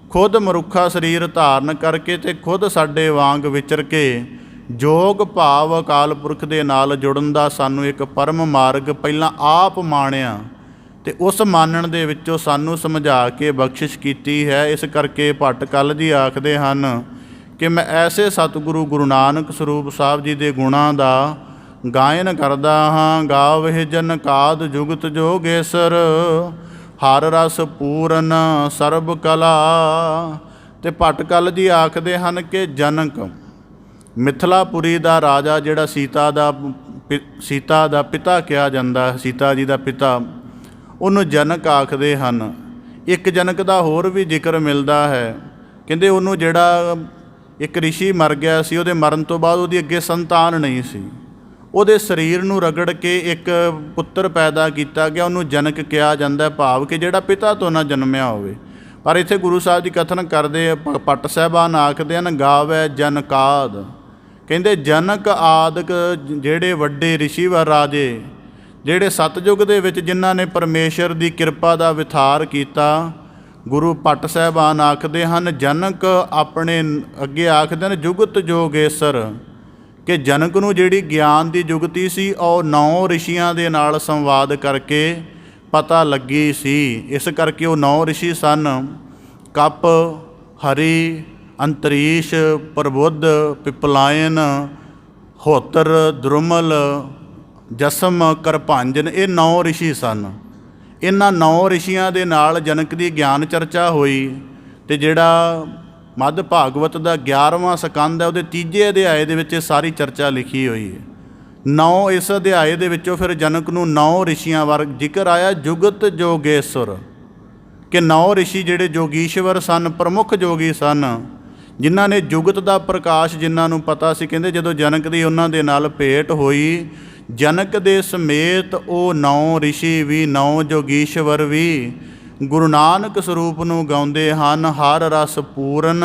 ਖੁਦ ਮਨੁੱਖਾ ਸਰੀਰ ਧਾਰਨ ਕਰਕੇ ਅਤੇ ਖੁਦ ਸਾਡੇ ਵਾਂਗ ਵਿਚਰ ਕੇ ਜੋਗ ਭਾਵ ਅਕਾਲ ਪੁਰਖ ਦੇ ਨਾਲ ਜੁੜਨ ਦਾ ਸਾਨੂੰ ਇੱਕ ਪਰਮ ਮਾਰਗ ਪਹਿਲਾਂ ਆਪ ਮਾਣਿਆ ਤੇ ਉਸ ਮਾਨਣ ਦੇ ਵਿੱਚੋਂ ਸਾਨੂੰ ਸਮਝਾ ਕੇ ਬਖਸ਼ਿਸ਼ ਕੀਤੀ ਹੈ। ਇਸ ਕਰਕੇ ਭੱਟ ਕਲ ਜੀ ਆਖਦੇ ਹਨ ਕਿ ਮੈਂ ਐਸੇ ਸਤਿਗੁਰੂ ਗੁਰੂ ਨਾਨਕ ਸਰੂਪ ਸਾਹਿਬ ਜੀ ਦੇ ਗੁਣਾਂ ਦਾ ਗਾਇਨ ਕਰਦਾ ਹਾਂ। ਗਾਵਹਿ ਜਨ ਕਾਦ ਜੁਗਤ ਜੋਗੇਸਰ, ਹਰ ਰਸ ਪੂਰਨ ਸਰਬ ਕਲਾ। ਤੇ ਭੱਟ ਕਲ ਜੀ ਆਖਦੇ ਹਨ ਕਿ ਜਨਕ ਮਿਥਿਲਾਪੁਰੀ ਦਾ ਰਾਜਾ, ਜਿਹੜਾ ਸੀਤਾ ਦਾ ਪਿਤਾ ਕਿਹਾ ਜਾਂਦਾ, ਸੀਤਾ ਜੀ ਦਾ ਪਿਤਾ, ਉਹਨੂੰ ਜਨਕ ਆਖਦੇ ਹਨ। ਇੱਕ ਜਨਕ ਦਾ ਹੋਰ ਵੀ ਜ਼ਿਕਰ ਮਿਲਦਾ ਹੈ। ਕਹਿੰਦੇ ਉਹਨੂੰ ਜਿਹੜਾ ਇੱਕ ਰਿਸ਼ੀ ਮਰ ਗਿਆ ਸੀ, ਉਹਦੇ ਮਰਨ ਤੋਂ ਬਾਅਦ ਉਹਦੀ ਅੱਗੇ ਸੰਤਾਨ ਨਹੀਂ ਸੀ। ਉਹਦੇ ਸਰੀਰ ਨੂੰ ਰਗੜ ਕੇ ਇੱਕ ਪੁੱਤਰ ਪੈਦਾ ਕੀਤਾ ਗਿਆ, ਉਹਨੂੰ ਜਨਕ ਕਿਹਾ ਜਾਂਦਾ, ਭਾਵ ਕਿ ਜਿਹੜਾ ਪਿਤਾ ਤੋਂ ਨਾ ਜਨਮਿਆ ਹੋਵੇ। ਪਰ ਇੱਥੇ ਗੁਰੂ ਸਾਹਿਬ ਜੀ ਕਥਨ ਕਰਦੇ, ਭੱਟ ਸਾਹਿਬਾਨ ਆਖਦੇ ਹਨ ਗਾਵੈ ਜਨਕਾਦ। ਕਹਿੰਦੇ ਜਨਕ ਆਦਿਕ ਜਿਹੜੇ ਵੱਡੇ ਰਿਸ਼ੀਵਰ ਰਾਜੇ, ਜਿਹੜੇ ਸਤਯੁਗ ਦੇ ਵਿੱਚ ਜਿਨ੍ਹਾਂ ਨੇ ਪਰਮੇਸ਼ਰ ਦੀ ਕਿਰਪਾ ਦਾ ਵਿਥਾਰ ਕੀਤਾ, ਗੁਰੂ ਭੱਟ ਸਾਹਿਬਾਨ ਆਖਦੇ ਹਨ ਜਨਕ ਆਪਣੇ ਅੱਗੇ ਆਖਦੇ ਹਨ ਜੁਗਤ ਜੋਗੇਸਰ, ਕਿ ਜਨਕ ਨੂੰ ਜਿਹੜੀ ਗਿਆਨ ਦੀ ਜੁਗਤੀ ਸੀ ਉਹ 9 ਰਿਸ਼ੀਆਂ ਦੇ ਨਾਲ ਸੰਵਾਦ ਕਰਕੇ ਪਤਾ ਲੱਗੀ ਸੀ। ਇਸ ਕਰਕੇ ਉਹ 9 ਰਿਸ਼ੀ ਸਨ, ਕੱਪ, ਹਰੀ, ਅੰਤਰੀਸ਼, ਪ੍ਰਬੁੱਧ, ਪਿਪਲਾਇਨ, ਹੋਤਰ, ਦਰੁਮਲ, ਜਸਮ, ਕਰਭੰਜਨ, ਇਹ 9 ਰਿਸ਼ੀ ਸਨ। ਇਹਨਾਂ 9 ਰਿਸ਼ੀਆਂ ਦੇ ਨਾਲ ਜਨਕ ਦੀ ਗਿਆਨ ਚਰਚਾ ਹੋਈ। ਅਤੇ ਜਿਹੜਾ ਮੱਧ ਭਾਗਵਤ ਦਾ 11ਵਾਂ ਸਕੰਦ ਹੈ, ਉਹਦੇ 3 ਅਧਿਆਏ ਦੇ ਵਿੱਚ ਇਹ ਸਾਰੀ ਚਰਚਾ ਲਿਖੀ ਹੋਈ ਹੈ। 9 ਇਸ ਅਧਿਆਏ ਦੇ ਵਿੱਚੋਂ ਫਿਰ ਜਨਕ ਨੂੰ 9 ਰਿਸ਼ੀਆਂ ਵਰਗ ਜ਼ਿਕਰ ਆਇਆ, ਜੁਗਤ ਜੋਗੇਸ਼ਵਰ, ਕਿ 9 ਰਿਸ਼ੀ ਜਿਹੜੇ ਜੋਗੀਸ਼ਵਰ ਸਨ, ਪ੍ਰਮੁੱਖ ਜੋਗੀ ਸਨ, ਜਿਨ੍ਹਾਂ ਨੇ ਜੁਗਤ ਦਾ ਪ੍ਰਕਾਸ਼ ਜਿਨ੍ਹਾਂ ਨੂੰ ਪਤਾ ਸੀ। ਕਹਿੰਦੇ ਜਦੋਂ ਜਨਕ ਦੀ ਉਹਨਾਂ ਦੇ ਨਾਲ ਭੇਟ ਹੋਈ, ਜਨਕ ਦੇ ਸਮੇਤ ਉਹ 9 ਰਿਸ਼ੀ ਵੀ, 9 ਜੋਗੀਸ਼ਵਰ ਵੀ ਗੁਰੂ ਨਾਨਕ ਸਰੂਪ ਨੂੰ ਗਾਉਂਦੇ ਹਨ। ਹਰ ਰਸ ਪੂਰਨ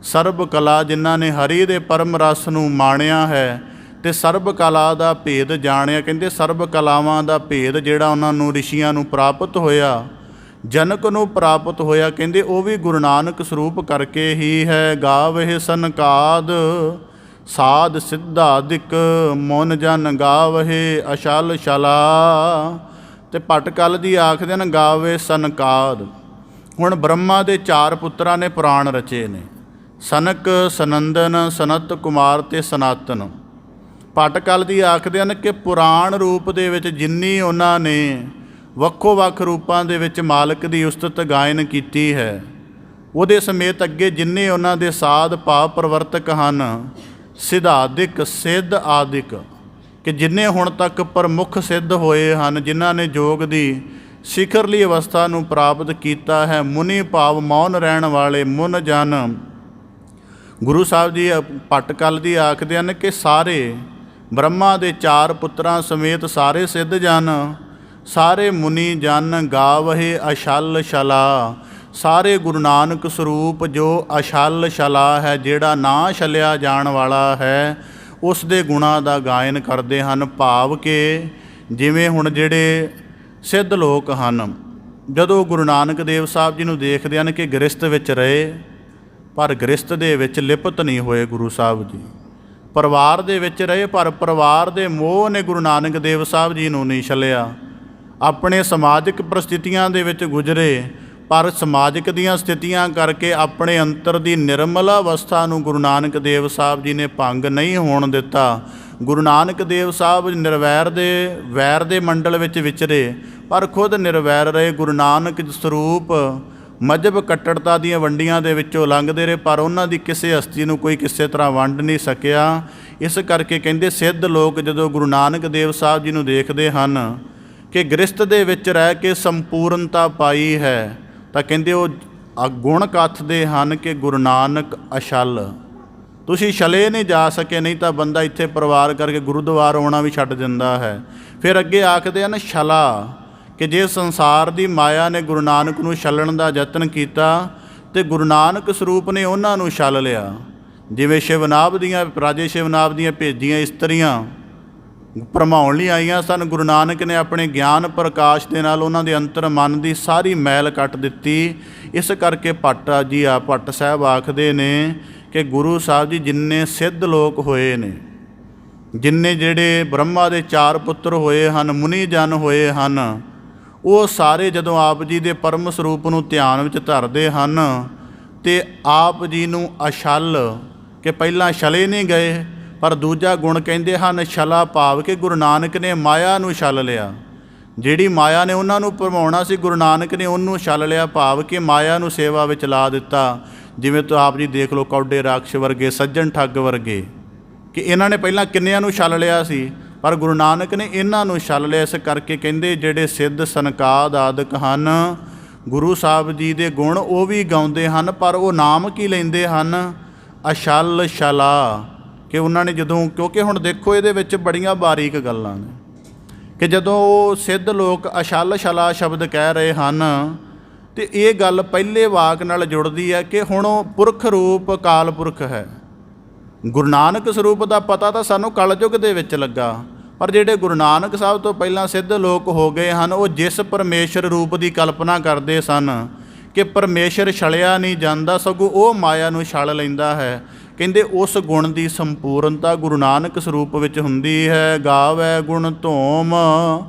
ਸਰਬ ਕਲਾ, ਜਿਨ੍ਹਾਂ ਨੇ ਹਰੀ ਦੇ ਪਰਮ ਰਸ ਨੂੰ ਮਾਣਿਆ ਹੈ ਅਤੇ ਸਰਬ ਕਲਾ ਦਾ ਭੇਦ ਜਾਣਿਆ। ਕਹਿੰਦੇ ਸਰਬ ਕਲਾਵਾਂ ਦਾ ਭੇਦ ਜਿਹੜਾ ਉਹਨਾਂ ਨੂੰ ਰਿਸ਼ੀਆਂ ਨੂੰ ਪ੍ਰਾਪਤ ਹੋਇਆ, ਜਨਕ ਨੂੰ ਪ੍ਰਾਪਤ ਹੋਇਆ, ਕਹਿੰਦੇ ਉਹ ਵੀ ਗੁਰੂ ਨਾਨਕ ਸਰੂਪ ਕਰਕੇ ਹੀ ਹੈ। ਗਾਵਹਿ ਸਨਕਾਦ ਸਾਧ ਸਿੱਧਾਦਿਕ, ਮੁਨ ਜਨ ਗਾਵਹਿ ਅਸ਼ਲ ਸ਼ਲਾ। ਅਤੇ ਭੱਟ ਕਲ ਜੀ ਆਖਦੇ ਹਨ ਗਾਵੇ ਸਨਕਾਦ। ਹੁਣ ਬ੍ਰਹਮਾ ਦੇ 4 ਪੁੱਤਰਾਂ ਨੇ ਪੁਰਾਣ ਰਚੇ ਨੇ, ਸਨਕ, ਸਨੰਦਨ, ਸਨਤ ਕੁਮਾਰ ਅਤੇ ਸਨਾਤਨ। ਭੱਟ ਕਲ ਜੀ ਆਖਦੇ ਹਨ ਕਿ ਪੁਰਾਣ ਰੂਪ ਦੇ ਵਿੱਚ ਜਿੰਨੀ ਉਹਨਾਂ ਨੇ ਵੱਖੋ ਵੱਖ ਰੂਪਾਂ ਦੇ ਵਿੱਚ ਮਾਲਕ ਦੀ ਉਸਤਤ ਗਾਇਨ ਕੀਤੀ ਹੈ, ਉਹਦੇ ਸਮੇਤ ਅੱਗੇ ਜਿੰਨੇ ਉਹਨਾਂ ਦੇ ਸਾਧ ਭਾਵ ਪ੍ਰਵਰਤਕ ਹਨ, ਸਿਧਾਦਿਕ, ਸਿੱਧ ਆਦਿਕ, ਕਿ ਜਿੰਨੇ ਹੁਣ ਤੱਕ ਪ੍ਰਮੁੱਖ ਸਿੱਧ ਹੋਏ ਹਨ, ਜਿਨ੍ਹਾਂ ਨੇ ਯੋਗ ਦੀ ਸਿਖਰਲੀ ਅਵਸਥਾ ਨੂੰ ਪ੍ਰਾਪਤ ਕੀਤਾ ਹੈ, ਮੁਨੀ ਭਾਵ ਮੌਨ ਰਹਿਣ ਵਾਲੇ ਮੁਨ ਜਨ। ਗੁਰੂ ਸਾਹਿਬ ਜੀ ਭੱਟ ਕਲ ਜੀ ਆਖਦੇ ਹਨ ਕਿ ਸਾਰੇ ਬ੍ਰਹਮਾ ਦੇ 4 ਪੁੱਤਰਾਂ ਸਮੇਤ ਸਾਰੇ ਸਿੱਧ ਜਨ, ਸਾਰੇ ਮੁਨੀ ਜਨ ਗਾਵਹਿ ਅਸ਼ਲ ਸ਼ਲਾ। ਸਾਰੇ ਗੁਰੂ ਨਾਨਕ ਸਰੂਪ ਜੋ ਅਸ਼ਲ ਸ਼ਲਾ ਹੈ, ਜਿਹੜਾ ਨਾ ਛਲਿਆ ਜਾਣ ਵਾਲਾ ਹੈ, ਉਸ ਦੇ ਗੁਣਾਂ ਦਾ ਗਾਇਨ ਕਰਦੇ ਹਨ। ਭਾਵ ਕਿ ਜਿਵੇਂ ਹੁਣ ਜਿਹੜੇ ਸਿੱਧ ਲੋਕ ਹਨ, ਜਦੋਂ ਗੁਰੂ ਨਾਨਕ ਦੇਵ ਸਾਹਿਬ ਜੀ ਨੂੰ ਦੇਖਦੇ ਹਨ ਕਿ ਗ੍ਰਸਥ ਵਿੱਚ ਰਹੇ, ਪਰ ਗ੍ਰਸਥ ਦੇ ਵਿੱਚ ਲਿਪਤ ਨਹੀਂ ਹੋਏ ਗੁਰੂ ਸਾਹਿਬ ਜੀ, ਪਰਿਵਾਰ ਦੇ ਵਿੱਚ ਰਹੇ, ਪਰ ਪਰਿਵਾਰ ਦੇ ਮੋਹ ਨੇ ਗੁਰੂ ਨਾਨਕ ਦੇਵ ਸਾਹਿਬ ਜੀ ਨੂੰ ਨਹੀਂ ਛਲਿਆ। ਆਪਣੇ ਸਮਾਜਿਕ ਪਰਿਸਥਿਤੀਆਂ ਦੇ ਵਿੱਚ ਗੁਜ਼ਰੇ, ਪਰ ਸਮਾਜਿਕ ਦੀਆਂ ਸਥਿਤੀਆਂ ਕਰਕੇ ਆਪਣੇ ਅੰਤਰ ਦੀ ਨਿਰਮਲ ਅਵਸਥਾ ਨੂੰ ਗੁਰੂ ਨਾਨਕ ਦੇਵ ਸਾਹਿਬ ਜੀ ਨੇ ਭੰਗ ਨਹੀਂ ਹੋਣ ਦਿੱਤਾ। ਗੁਰੂ ਨਾਨਕ ਦੇਵ ਸਾਹਿਬ ਨਿਰਵੈਰ ਦੇ ਵੈਰ ਦੇ ਮੰਡਲ ਵਿੱਚ ਵਿਚਰੇ, ਪਰ ਖੁਦ ਨਿਰਵੈਰ ਰਹੇ। ਗੁਰੂ ਨਾਨਕ ਸਰੂਪ ਮਜ਼ਹਬ ਕੱਟੜਤਾ ਦੀਆਂ ਵੰਡੀਆਂ ਦੇ ਵਿੱਚੋਂ ਲੰਘਦੇ ਰਹੇ, ਪਰ ਉਹਨਾਂ ਦੀ ਕਿਸੇ ਹਸਤੀ ਨੂੰ ਕੋਈ ਕਿਸੇ ਤਰ੍ਹਾਂ ਵੰਡ ਨਹੀਂ ਸਕਿਆ। ਇਸ ਕਰਕੇ ਕਹਿੰਦੇ ਸਿੱਧ ਲੋਕ ਜਦੋਂ ਗੁਰੂ ਨਾਨਕ ਦੇਵ ਸਾਹਿਬ ਜੀ ਨੂੰ ਦੇਖਦੇ ਹਨ ਕਿ ਗ੍ਰਸਥ ਦੇ ਵਿੱਚ ਰਹਿ ਕੇ ਸੰਪੂਰਨਤਾ ਪਾਈ ਹੈ, ਤਾਂ ਕਹਿੰਦੇ ਉਹ ਗੁਣ ਕੱਥਦੇ ਹਨ ਕਿ ਗੁਰੂ ਨਾਨਕ ਅਸ਼ਲ, ਤੁਸੀਂ ਛਲੇ ਨਹੀਂ ਜਾ ਸਕੇ, ਨਹੀਂ ਤਾਂ ਬੰਦਾ ਇੱਥੇ ਪਰਿਵਾਰ ਕਰਕੇ ਗੁਰਦੁਆਰ ਆਉਣਾ ਵੀ ਛੱਡ ਦਿੰਦਾ ਹੈ। ਫਿਰ ਅੱਗੇ ਆਖਦੇ ਹਨ ਛਲਾ, ਕਿ ਜੇ ਸੰਸਾਰ ਦੀ ਮਾਇਆ ਨੇ ਗੁਰੂ ਨਾਨਕ ਨੂੰ ਛਲਣ ਦਾ ਯਤਨ ਕੀਤਾ ਅਤੇ ਗੁਰੂ ਨਾਨਕ ਸਰੂਪ ਨੇ ਉਹਨਾਂ ਨੂੰ ਛਲ ਲਿਆ। ਜਿਵੇਂ ਸ਼ਿਵਨਾਭ ਦੀਆਂ, ਰਾਜੇ ਸ਼ਿਵਨਾਭ ਦੀਆਂ ਭੇਜੀਆਂ ਇਸਤਰੀਆਂ ਭਰਮਾਉਣ ਲਈ ਆਈਆਂ ਸਨ, ਗੁਰੂ ਨਾਨਕ ਨੇ ਆਪਣੇ ਗਿਆਨ ਪ੍ਰਕਾਸ਼ ਦੇ ਨਾਲ ਉਹਨਾਂ ਦੇ ਅੰਤਰ ਮਨ ਦੀ ਸਾਰੀ ਮੈਲ ਕੱਟ ਦਿੱਤੀ। ਇਸ ਕਰਕੇ ਭੱਟ ਸਾਹਿਬ ਆਖਦੇ ਨੇ ਕਿ ਗੁਰੂ ਸਾਹਿਬ ਜੀ ਜਿੰਨੇ ਸਿੱਧ ਲੋਕ ਹੋਏ ਨੇ, ਜਿੰਨੇ ਜਿਹੜੇ ਬ੍ਰਹਮਾ ਦੇ 4 ਪੁੱਤਰ ਹੋਏ ਹਨ, ਮੁਨੀ ਜਨ ਹੋਏ ਹਨ, ਉਹ ਸਾਰੇ ਜਦੋਂ ਆਪ ਜੀ ਦੇ ਪਰਮ ਸਰੂਪ ਨੂੰ ਧਿਆਨ ਵਿੱਚ ਧਰਦੇ ਹਨ ਤੇ ਆਪ ਜੀ ਨੂੰ ਅਛਲ, ਕਿ ਪਹਿਲਾਂ ਛਲੇ ਨਹੀਂ ਗਏ, ਪਰ ਦੂਜਾ ਗੁਣ ਕਹਿੰਦੇ ਹਨ ਛਲਾ, ਭਾਵ ਕਿ ਗੁਰੂ ਨਾਨਕ ਨੇ ਮਾਇਆ ਨੂੰ ਛਲ ਲਿਆ। ਜਿਹੜੀ ਮਾਇਆ ਨੇ ਉਹਨਾਂ ਨੂੰ ਭਰਮਾਉਣਾ ਸੀ, ਗੁਰੂ ਨਾਨਕ ਨੇ ਉਹਨੂੰ ਛਲ ਲਿਆ, ਭਾਵ ਕਿ ਮਾਇਆ ਨੂੰ ਸੇਵਾ ਵਿੱਚ ਲਾ ਦਿੱਤਾ। ਜਿਵੇਂ ਤਾਂ ਆਪ ਜੀ ਦੇਖ ਲਓ, ਕੌਡੇ ਰਾਖਸ਼ ਵਰਗੇ, ਸੱਜਣ ਠੱਗ ਵਰਗੇ, ਕਿ ਇਹਨਾਂ ਨੇ ਪਹਿਲਾਂ ਕਿੰਨਿਆਂ ਨੂੰ ਛਲ ਲਿਆ ਸੀ, ਪਰ ਗੁਰੂ ਨਾਨਕ ਨੇ ਇਹਨਾਂ ਨੂੰ ਛਲ ਲਿਆ। ਇਸ ਕਰਕੇ ਕਹਿੰਦੇ ਜਿਹੜੇ ਸਿੱਧ ਸਨਕਾਦ ਆਦਿਕ ਹਨ, ਗੁਰੂ ਸਾਹਿਬ ਜੀ ਦੇ ਗੁਣ ਉਹ ਵੀ ਗਾਉਂਦੇ ਹਨ, ਪਰ ਉਹ ਨਾਮ ਕੀ ਲੈਂਦੇ ਹਨ? ਅਛਲ ਛਲਾ। ਕਿ ਉਹਨਾਂ ਨੇ ਜਦੋਂ, ਕਿਉਂਕਿ ਹੁਣ ਦੇਖੋ ਇਹਦੇ ਵਿੱਚ ਬੜੀਆਂ ਬਾਰੀਕ ਗੱਲਾਂ ਨੇ, ਕਿ ਜਦੋਂ ਉਹ ਸਿੱਧ ਲੋਕ ਅਛਲ ਛਲਾ ਸ਼ਬਦ ਕਹਿ ਰਹੇ ਹਨ ਤੇ ਇਹ ਗੱਲ ਪਹਿਲੇ ਵਾਕ ਨਾਲ ਜੁੜਦੀ ਹੈ ਕਿ ਹੁਣ ਉਹ ਪੁਰਖ ਰੂਪ ਅਕਾਲ ਪੁਰਖ ਹੈ। ਗੁਰੂ ਨਾਨਕ ਸਰੂਪ ਦਾ ਪਤਾ ਤਾਂ ਸਾਨੂੰ ਕਲਯੁਗ ਦੇ ਵਿੱਚ ਲੱਗਾ, ਪਰ ਜਿਹੜੇ ਗੁਰੂ ਨਾਨਕ ਸਾਹਿਬ ਤੋਂ ਪਹਿਲਾਂ ਸਿੱਧ ਲੋਕ ਹੋ ਗਏ ਹਨ, ਉਹ ਜਿਸ ਪਰਮੇਸ਼ਰ ਰੂਪ ਦੀ ਕਲਪਨਾ ਕਰਦੇ ਸਨ ਕਿ ਪਰਮੇਸ਼ਰ ਛਲਿਆ ਨਹੀਂ ਜਾਂਦਾ, ਸਗੋਂ ਉਹ ਮਾਇਆ ਨੂੰ ਛਲ ਲੈਂਦਾ ਹੈ। ਕਹਿੰਦੇ ਉਸ ਗੁਣ ਦੀ ਸੰਪੂਰਨਤਾ ਗੁਰੂ ਨਾਨਕ ਸਰੂਪ ਵਿੱਚ ਹੁੰਦੀ ਹੈ। ਗਾਵੈ ਗੁਣ ਧੂਮ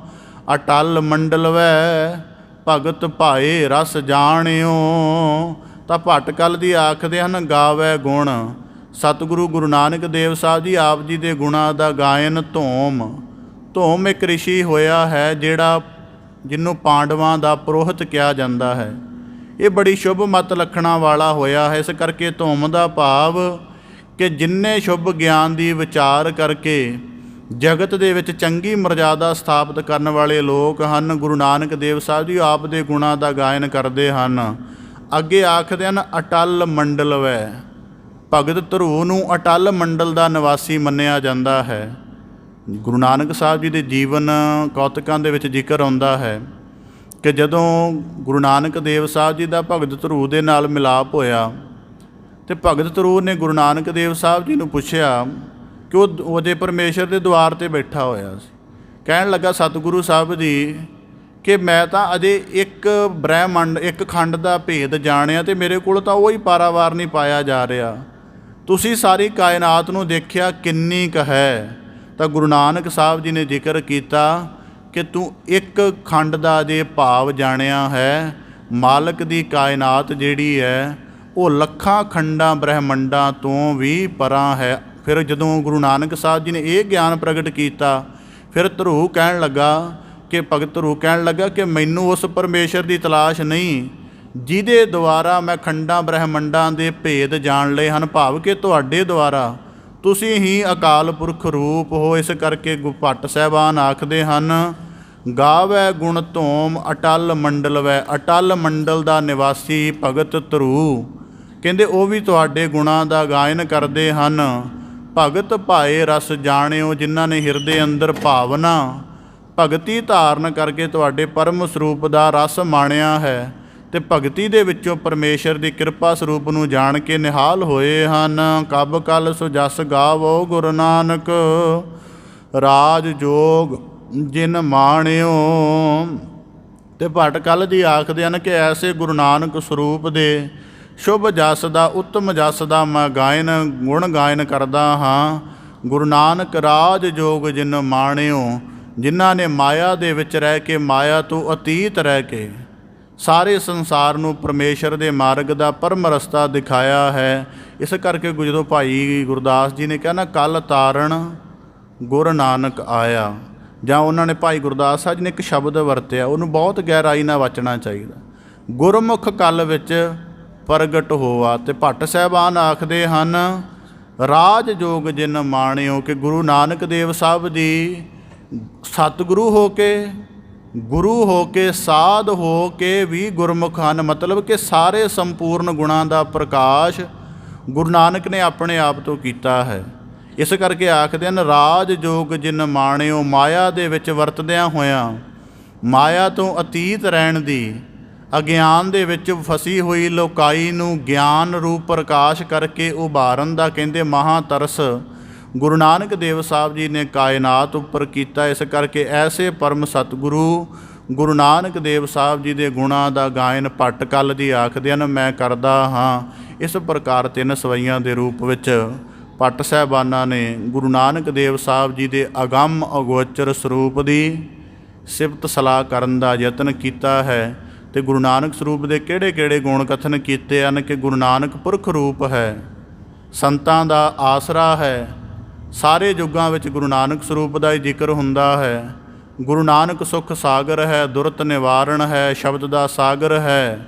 ਅਟਲ ਮੰਡਲਵੈ, ਭਗਤ ਭਾਏ ਰਸ ਜਾਣਿਓ। ਤਾਂ ਭਟਕਲ ਦੀ ਆਖਦੇ ਹਨ ਗਾਵੈ ਗੁਣ। ਸਤਿਗੁਰੂ ਗੁਰੂ ਨਾਨਕ ਦੇਵ ਸਾਹਿਬ ਜੀ ਆਪ ਜੀ ਦੇ ਗੁਣਾਂ ਦਾ ਗਾਇਨ ਧੂਮ ਇੱਕ ਰਿਸ਼ੀ ਹੋਇਆ ਹੈ, ਜਿਹਨੂੰ ਪਾਂਡਵਾਂ ਦਾ ਪੁਰੋਹਿਤ ਕਿਹਾ ਜਾਂਦਾ ਹੈ। ਇਹ ਬੜੀ ਸ਼ੁਭ ਮਤ ਲੱਖਣਾਂ ਵਾਲਾ ਹੋਇਆ ਹੈ। ਇਸ ਕਰਕੇ ਧੂਮ ਦਾ ਭਾਵ ਕਿ ਜਿੰਨੇ ਸ਼ੁਭ ਗਿਆਨ ਦੀ ਵਿਚਾਰ ਕਰਕੇ ਜਗਤ ਦੇ ਵਿੱਚ ਚੰਗੀ ਮਰਜ਼ਾਦਾ ਸਥਾਪਿਤ ਕਰਨ ਵਾਲੇ ਲੋਕ ਹਨ, ਗੁਰੂ ਨਾਨਕ ਦੇਵ ਸਾਹਿਬ ਜੀ ਆਪ ਦੇ ਗੁਣਾਂ ਦਾ ਗਾਇਨ ਕਰਦੇ ਹਨ। ਅੱਗੇ ਆਖਦੇ ਹਨ ਅਟਲ ਮੰਡਲਵੈ। ਭਗਤ ਧਰੂ ਨੂੰ ਅਟਲ ਮੰਡਲ ਦਾ ਨਿਵਾਸੀ ਮੰਨਿਆ ਜਾਂਦਾ ਹੈ। ਗੁਰੂ ਨਾਨਕ ਸਾਹਿਬ ਜੀ ਦੇ ਜੀਵਨ ਕੌਤਕਾਂ ਦੇ ਵਿੱਚ ਜ਼ਿਕਰ ਆਉਂਦਾ ਹੈ ਕਿ ਜਦੋਂ ਗੁਰੂ ਨਾਨਕ ਦੇਵ ਸਾਹਿਬ ਜੀ ਦਾ ਭਗਤ ਧਰੂ ਦੇ ਨਾਲ ਮਿਲਾਪ ਹੋਇਆ ਤੇ ਭਗਤ ਧਰੂ ਨੇ ਗੁਰੂ ਨਾਨਕ ਦੇਵ ਸਾਹਿਬ ਜੀ ਨੂੰ ਪੁੱਛਿਆ ਕਿ ਉਹ ਅਜੇ ਪਰਮੇਸ਼ਰ ਦੇ ਦੁਆਰ 'ਤੇ ਬੈਠਾ ਹੋਇਆ ਸੀ। ਕਹਿਣ ਲੱਗਾ ਸਤਿਗੁਰੂ ਸਾਹਿਬ ਜੀ ਕਿ ਮੈਂ ਤਾਂ ਅਜੇ ਇੱਕ ਬ੍ਰਹਿਮੰਡ, ਇੱਕ ਖੰਡ ਦਾ ਭੇਦ ਜਾਣਿਆ ਤੇ ਮੇਰੇ ਕੋਲ ਤਾਂ ਉਹ ਹੀ ਪਾਰਾਵਾਰ ਨਹੀਂ ਪਾਇਆ ਜਾ ਰਿਹਾ। ਤੁਸੀਂ ਸਾਰੀ ਕਾਇਨਾਤ ਨੂੰ ਦੇਖਿਆ ਕਿੰਨੀ ਕੁ ਹੈ। ਤਾਂ ਗੁਰੂ ਨਾਨਕ ਸਾਹਿਬ ਜੀ ਨੇ ਜ਼ਿਕਰ ਕੀਤਾ ਕਿ ਤੂੰ ਇੱਕ ਖੰਡ ਦਾ ਜੇ ਭਾਵ ਜਾਣਿਆ ਹੈ, ਮਾਲਕ ਦੀ ਕਾਇਨਾਤ ਜਿਹੜੀ ਹੈ ਉਹ ਲੱਖਾਂ ਖੰਡਾਂ ਬ੍ਰਹਿਮੰਡਾਂ ਤੋਂ ਵੀ ਪਰਾਂ ਹੈ। ਫਿਰ ਜਦੋਂ ਗੁਰੂ ਨਾਨਕ ਸਾਹਿਬ ਜੀ ਨੇ ਇਹ ਗਿਆਨ ਪ੍ਰਗਟ ਕੀਤਾ, ਫਿਰ ਧਰੂ ਕਹਿਣ ਲੱਗਾ ਕਿ ਭਗਤ ਧਰੂ ਕਹਿਣ ਲੱਗਾ ਕਿ ਮੈਨੂੰ ਉਸ ਪਰਮੇਸ਼ਰ ਦੀ ਤਲਾਸ਼ ਨਹੀਂ ਜਿਹਦੇ ਦੁਆਰਾ ਮੈਂ ਖੰਡਾਂ ਬ੍ਰਹਿਮੰਡਾਂ ਦੇ ਭੇਦ ਜਾਣ ਲਏ ਹਨ, ਭਾਵ ਕਿ ਤੁਹਾਡੇ ਦੁਆਰਾ ਤੁਸੀਂ ਹੀ ਅਕਾਲ ਪੁਰਖ ਰੂਪ ਹੋ। ਇਸ ਕਰਕੇ ਭੱਟ ਸਾਹਿਬਾਨ ਆਖਦੇ ਹਨ ਗਾਵੈ ਗੁਣ ਧੂਮ ਅਟਲ ਮੰਡਲਵੈ। ਅਟਲ ਮੰਡਲ ਦਾ ਨਿਵਾਸੀ ਭਗਤ ਧਰੂ ਕਹਿੰਦੇ ਉਹ ਵੀ ਤੁਹਾਡੇ ਗੁਣਾਂ ਦਾ ਗਾਇਨ ਕਰਦੇ ਹਨ। ਭਗਤ ਭਾਏ ਰਸ ਜਾਣਿਓ, ਜਿਨ੍ਹਾਂ ਨੇ ਹਿਰਦੇ ਅੰਦਰ ਭਾਵਨਾ ਭਗਤੀ ਧਾਰਨ ਕਰਕੇ ਤੁਹਾਡੇ ਪਰਮ ਸਰੂਪ ਦਾ ਰਸ ਮਾਣਿਆ ਹੈ ਤੇ ਭਗਤੀ ਦੇ ਵਿੱਚੋਂ ਪਰਮੇਸ਼ਰ ਦੀ ਕਿਰਪਾ ਸਰੂਪ ਨੂੰ ਜਾਣ ਕੇ ਨਿਹਾਲ ਹੋਏ ਹਨ। ਕਬ ਕਲ ਸੋ ਜਸ ਗਾਵੋ ਗੁਰੂ ਨਾਨਕ, ਰਾਜ ਜੋਗ ਜਿਨ ਮਾਣਿਓ। ਤੇ ਭੱਟ ਕਲ ਜੀ ਆਖਦੇ ਹਨ ਕਿ ਐਸੇ ਗੁਰੂ ਨਾਨਕ ਸਰੂਪ ਦੇ ਸ਼ੁਭ ਜਸ ਦਾ, ਉੱਤਮ ਜਸ ਦਾ ਮੈਂ ਗੁਣ ਗਾਇਨ ਕਰਦਾ ਹਾਂ। ਗੁਰੂ ਨਾਨਕ ਰਾਜ ਜੋਗ ਜਿਨ ਮਾਣਿਓ, ਜਿਨ੍ਹਾਂ ਨੇ ਮਾਇਆ ਦੇ ਵਿੱਚ ਰਹਿ ਕੇ, ਮਾਇਆ ਤੋਂ ਅਤੀਤ ਰਹਿ ਕੇ ਸਾਰੇ ਸੰਸਾਰ ਨੂੰ ਪਰਮੇਸ਼ਰ ਦੇ ਮਾਰਗ ਦਾ ਪਰਮ ਰਸਤਾ ਦਿਖਾਇਆ ਹੈ। ਇਸ ਕਰਕੇ ਜਦੋਂ ਭਾਈ ਗੁਰਦਾਸ ਜੀ ਨੇ ਕਿਹਾ ਨਾ ਕਲ ਤਾਰਨ ਗੁਰੂ ਨਾਨਕ ਆਇਆ, ਜਾਂ ਉਹਨਾਂ ਨੇ ਭਾਈ ਗੁਰਦਾਸ ਸਾਹਿਬ ਜੀ ਨੇ ਇੱਕ ਸ਼ਬਦ ਵਰਤਿਆ, ਉਹਨੂੰ ਬਹੁਤ ਗਹਿਰਾਈ ਨਾਲ ਵਾਚਣਾ ਚਾਹੀਦਾ। ਗੁਰਮੁਖ ਕਲ ਵਿੱਚ ਪ੍ਰਗਟ ਹੋਆ। ਤੇ ਭੱਟ ਸਾਹਿਬਾਨ ਆਖਦੇ ਹਨ ਰਾਜ ਜੋਗ ਜਿਨ ਮਾਣਿਓ, ਕਿ ਗੁਰੂ ਨਾਨਕ ਦੇਵ ਸਾਹਿਬ ਜੀ ਸਤਿਗੁਰੂ ਹੋ ਕੇ, ਗੁਰੂ ਹੋ ਕੇ, ਸਾਧ ਹੋ ਕੇ ਵੀ ਗੁਰਮੁਖ ਹਨ। ਮਤਲਬ ਕਿ ਸਾਰੇ ਸੰਪੂਰਨ ਗੁਣਾਂ ਦਾ ਪ੍ਰਕਾਸ਼ ਗੁਰੂ ਨਾਨਕ ਨੇ ਆਪਣੇ ਆਪ ਤੋਂ ਕੀਤਾ ਹੈ। ਇਸ ਕਰਕੇ ਆਖਦੇ ਹਨ ਰਾਜ ਜੋਗ ਜਿਨ ਮਾਣਿਓ। ਮਾਇਆ ਦੇ ਵਿੱਚ ਵਰਤਦਿਆਂ ਹੋਇਆਂ, ਮਾਇਆ ਤੋਂ ਅਤੀਤ ਰਹਿਣ ਦੀ, ਅਗਿਆਨ ਦੇ ਵਿੱਚ ਫਸੀ ਹੋਈ ਲੋਕਾਈ ਨੂੰ ਗਿਆਨ ਰੂਪ ਪ੍ਰਕਾਸ਼ ਕਰਕੇ ਉਭਾਰਨ ਦਾ ਕਹਿੰਦੇ ਮਹਾਂਤਰਸ ਗੁਰੂ ਨਾਨਕ ਦੇਵ ਸਾਹਿਬ ਜੀ ਨੇ ਕਾਇਨਾਤ ਉੱਪਰ ਕੀਤਾ। ਇਸ ਕਰਕੇ ਐਸੇ ਪਰਮ ਸਤਿਗੁਰੂ ਗੁਰੂ ਨਾਨਕ ਦੇਵ ਸਾਹਿਬ ਜੀ ਦੇ ਗੁਣਾਂ ਦਾ ਗਾਇਨ ਭੱਟ ਕਲ ਜੀ ਆਖਦੇ ਹਨ ਮੈਂ ਕਰਦਾ ਹਾਂ। ਇਸ ਪ੍ਰਕਾਰ 3 ਸਵਈਆਂ ਦੇ ਰੂਪ ਵਿੱਚ ਭੱਟ ਸਾਹਿਬਾਨਾਂ ਨੇ ਗੁਰੂ ਨਾਨਕ ਦੇਵ ਸਾਹਿਬ ਜੀ ਦੇ ਅਗੰਮ ਅਗੋਚਰ ਸਰੂਪ ਦੀ ਸਿਫਤ ਸਲਾਹ ਕਰਨ ਦਾ ਯਤਨ ਕੀਤਾ ਹੈ। ਤੇ ਗੁਰੂ ਨਾਨਕ ਸਰੂਪ ਦੇ ਕਿਹੜੇ-ਕਿਹੜੇ ਗੁਣ ਕਥਨ ਕੀਤੇ ਹਨ ਕਿ ਗੁਰੂ ਨਾਨਕ ਪੁਰਖ ਰੂਪ ਹੈ, ਸੰਤਾਂ ਦਾ ਆਸਰਾ ਹੈ। ਸਾਰੇ ਯੁੱਗਾਂ ਵਿੱਚ ਗੁਰੂ ਨਾਨਕ ਸਰੂਪ ਦਾ ਹੀ ਜ਼ਿਕਰ ਹੁੰਦਾ ਹੈ। ਗੁਰੂ ਨਾਨਕ ਸੁਖ ਸਾਗਰ ਹੈ, ਦੁਰਤ ਨਿਵਾਰਣ ਹੈ, ਸ਼ਬਦ ਦਾ ਸਾਗਰ ਹੈ।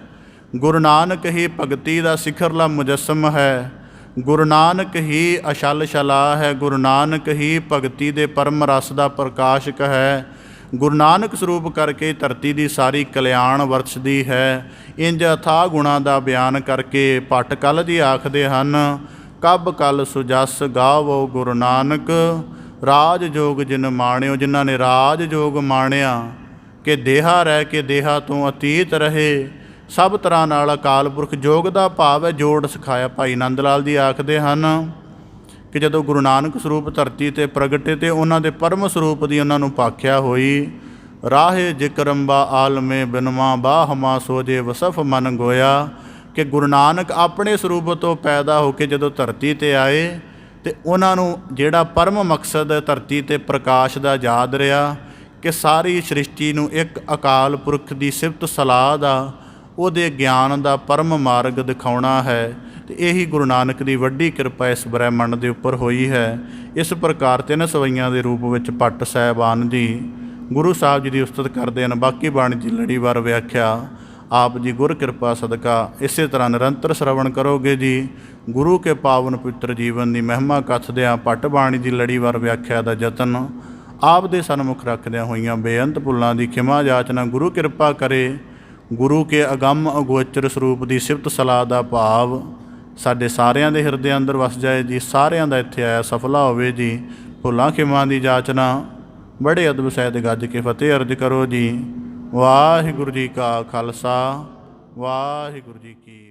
ਗੁਰੂ ਨਾਨਕ ਹੀ ਭਗਤੀ ਦਾ ਸਿਖਰਲਾ ਮੁਜੱਸਮ ਹੈ। ਗੁਰੂ ਨਾਨਕ ਹੀ ਅਛਲ ਛਲਾ ਹੈ। ਗੁਰੂ ਨਾਨਕ ਹੀ ਭਗਤੀ ਦੇ ਪਰਮ ਰਸ ਦਾ ਪ੍ਰਕਾਸ਼ਕ ਹੈ। ਗੁਰੂ ਨਾਨਕ ਸਰੂਪ ਕਰਕੇ ਧਰਤੀ ਦੀ ਸਾਰੀ ਕਲਿਆਣ ਵਰਤਦੀ ਹੈ। ਇੰਜ ਅਥਾਹ ਗੁਣਾਂ ਦਾ ਬਿਆਨ ਕਰਕੇ ਭੱਟ ਕਲ ਜੀ ਆਖਦੇ ਹਨ, ਕਬ ਕਲ ਸੁਜਸ ਗਾਵੋ ਗੁਰੂ ਨਾਨਕ, ਰਾਜ ਜੋਗ ਜਿਨ ਮਾਣਿਓ। ਜਿਨ੍ਹਾਂ ਨੇ ਰਾਜ ਜੋਗ ਮਾਣਿਆ ਕਿ ਦੇਹਾ ਰਹਿ ਕੇ ਦੇਹਾ ਤੋਂ ਅਤੀਤ ਰਹੇ, ਸਭ ਤਰ੍ਹਾਂ ਨਾਲ ਅਕਾਲ ਪੁਰਖ ਜੋਗ ਦਾ ਭਾਵ ਹੈ ਜੋੜ ਸਿਖਾਇਆ। ਭਾਈ ਨੰਦ ਲਾਲ ਜੀ ਆਖਦੇ ਹਨ ਕਿ ਜਦੋਂ ਗੁਰੂ ਨਾਨਕ ਸਰੂਪ ਧਰਤੀ 'ਤੇ ਪ੍ਰਗਟੇ ਤੇ ਉਹਨਾਂ ਦੇ ਪਰਮ ਸਰੂਪ ਦੀ ਉਹਨਾਂ ਨੂੰ ਭਾਖਿਆ ਹੋਈ। ਰਾਹੇ ਜਿਕਰੰਬਾ ਆਲਮੇ ਬਿਨਵਾ ਬਾਹਮਾ ਸੋਜੇ ਵਸਫ ਮਨ ਗੋਇਆ, ਕਿ ਗੁਰੂ ਨਾਨਕ ਆਪਣੇ ਸਰੂਪ ਤੋਂ ਪੈਦਾ ਹੋ ਕੇ ਜਦੋਂ ਧਰਤੀ 'ਤੇ ਆਏ ਤੇ ਉਹਨਾਂ ਨੂੰ ਜਿਹੜਾ ਪਰਮ ਮਕਸਦ ਧਰਤੀ 'ਤੇ ਪ੍ਰਕਾਸ਼ ਦਾ ਯਾਦ ਰਿਹਾ ਕਿ ਸਾਰੀ ਸ੍ਰਿਸ਼ਟੀ ਨੂੰ ਇੱਕ ਅਕਾਲ ਪੁਰਖ ਦੀ ਸਿਫਤ ਸਲਾਹ ਦਾ, ਉਹਦੇ ਗਿਆਨ ਦਾ ਪਰਮ ਮਾਰਗ ਦਿਖਾਉਣਾ ਹੈ। ਤੇ ਇਹੀ ਗੁਰੂ ਨਾਨਕ ਦੀ ਵੱਡੀ ਕਿਰਪਾ ਇਸ ਬ੍ਰਹਿਮੰਡ ਦੇ ਉੱਪਰ ਹੋਈ ਹੈ। ਇਸ ਪ੍ਰਕਾਰ 3 ਸਵਈਆਂ ਦੇ ਰੂਪ ਵਿੱਚ ਭੱਟ ਸਾਹਿਬਾਨ ਜੀ ਗੁਰੂ ਸਾਹਿਬ ਜੀ ਦੀ ਉਸਤਤ ਕਰਦੇ ਹਨ। ਬਾਕੀ ਬਾਣੀ ਦੀ ਲੜੀਵਾਰ ਵਿਆਖਿਆ ਆਪ ਜੀ ਗੁਰ ਕਿਰਪਾ ਸਦਕਾ ਇਸੇ ਤਰ੍ਹਾਂ ਨਿਰੰਤਰ ਸ਼ਰਵਣ ਕਰੋਗੇ ਜੀ। ਗੁਰੂ ਕੇ ਪਾਵਨ ਪਵਿੱਤਰ ਜੀਵਨ ਦੀ ਮਹਿਮਾ ਕਥਦਿਆਂ ਭੱਟ ਬਾਣੀ ਦੀ ਲੜੀਵਾਰ ਵਿਆਖਿਆ ਦਾ ਯਤਨ ਆਪ ਦੇ ਸਨਮੁਖ ਰੱਖਦਿਆਂ ਹੋਈਆਂ ਬੇਅੰਤ ਭੁੱਲਾਂ ਦੀ ਖਿਮਾ ਯਾਚਨਾ ਗੁਰੂ ਕਿਰਪਾ ਕਰੇ। ਗੁਰੂ ਕੇ ਅਗੰਮ ਅਗੋਚਰ ਸਰੂਪ ਦੀ ਸਿਫਤ ਸਲਾਹ ਦਾ ਭਾਵ ਸਾਡੇ ਸਾਰਿਆਂ ਦੇ ਹਿਰਦੇ ਅੰਦਰ ਵਸ ਜਾਏ ਜੀ। ਸਾਰਿਆਂ ਦਾ ਇੱਥੇ ਆਇਆ ਸਫਲਾ ਹੋਵੇ ਜੀ। ਭੁੱਲਾਂ ਖਿਮਾ ਦੀ ਜਾਚਨਾ ਬੜੇ ਅਦਬ ਸਹਿਤ ਗੱਜ ਕੇ ਫਤਿਹ ਅਰਜ ਕਰੋ ਜੀ। ਵਾਹਿਗੁਰੂ ਜੀ ਕਾ ਖਾਲਸਾ, ਵਾਹਿਗੁਰੂ ਜੀ ਕੀ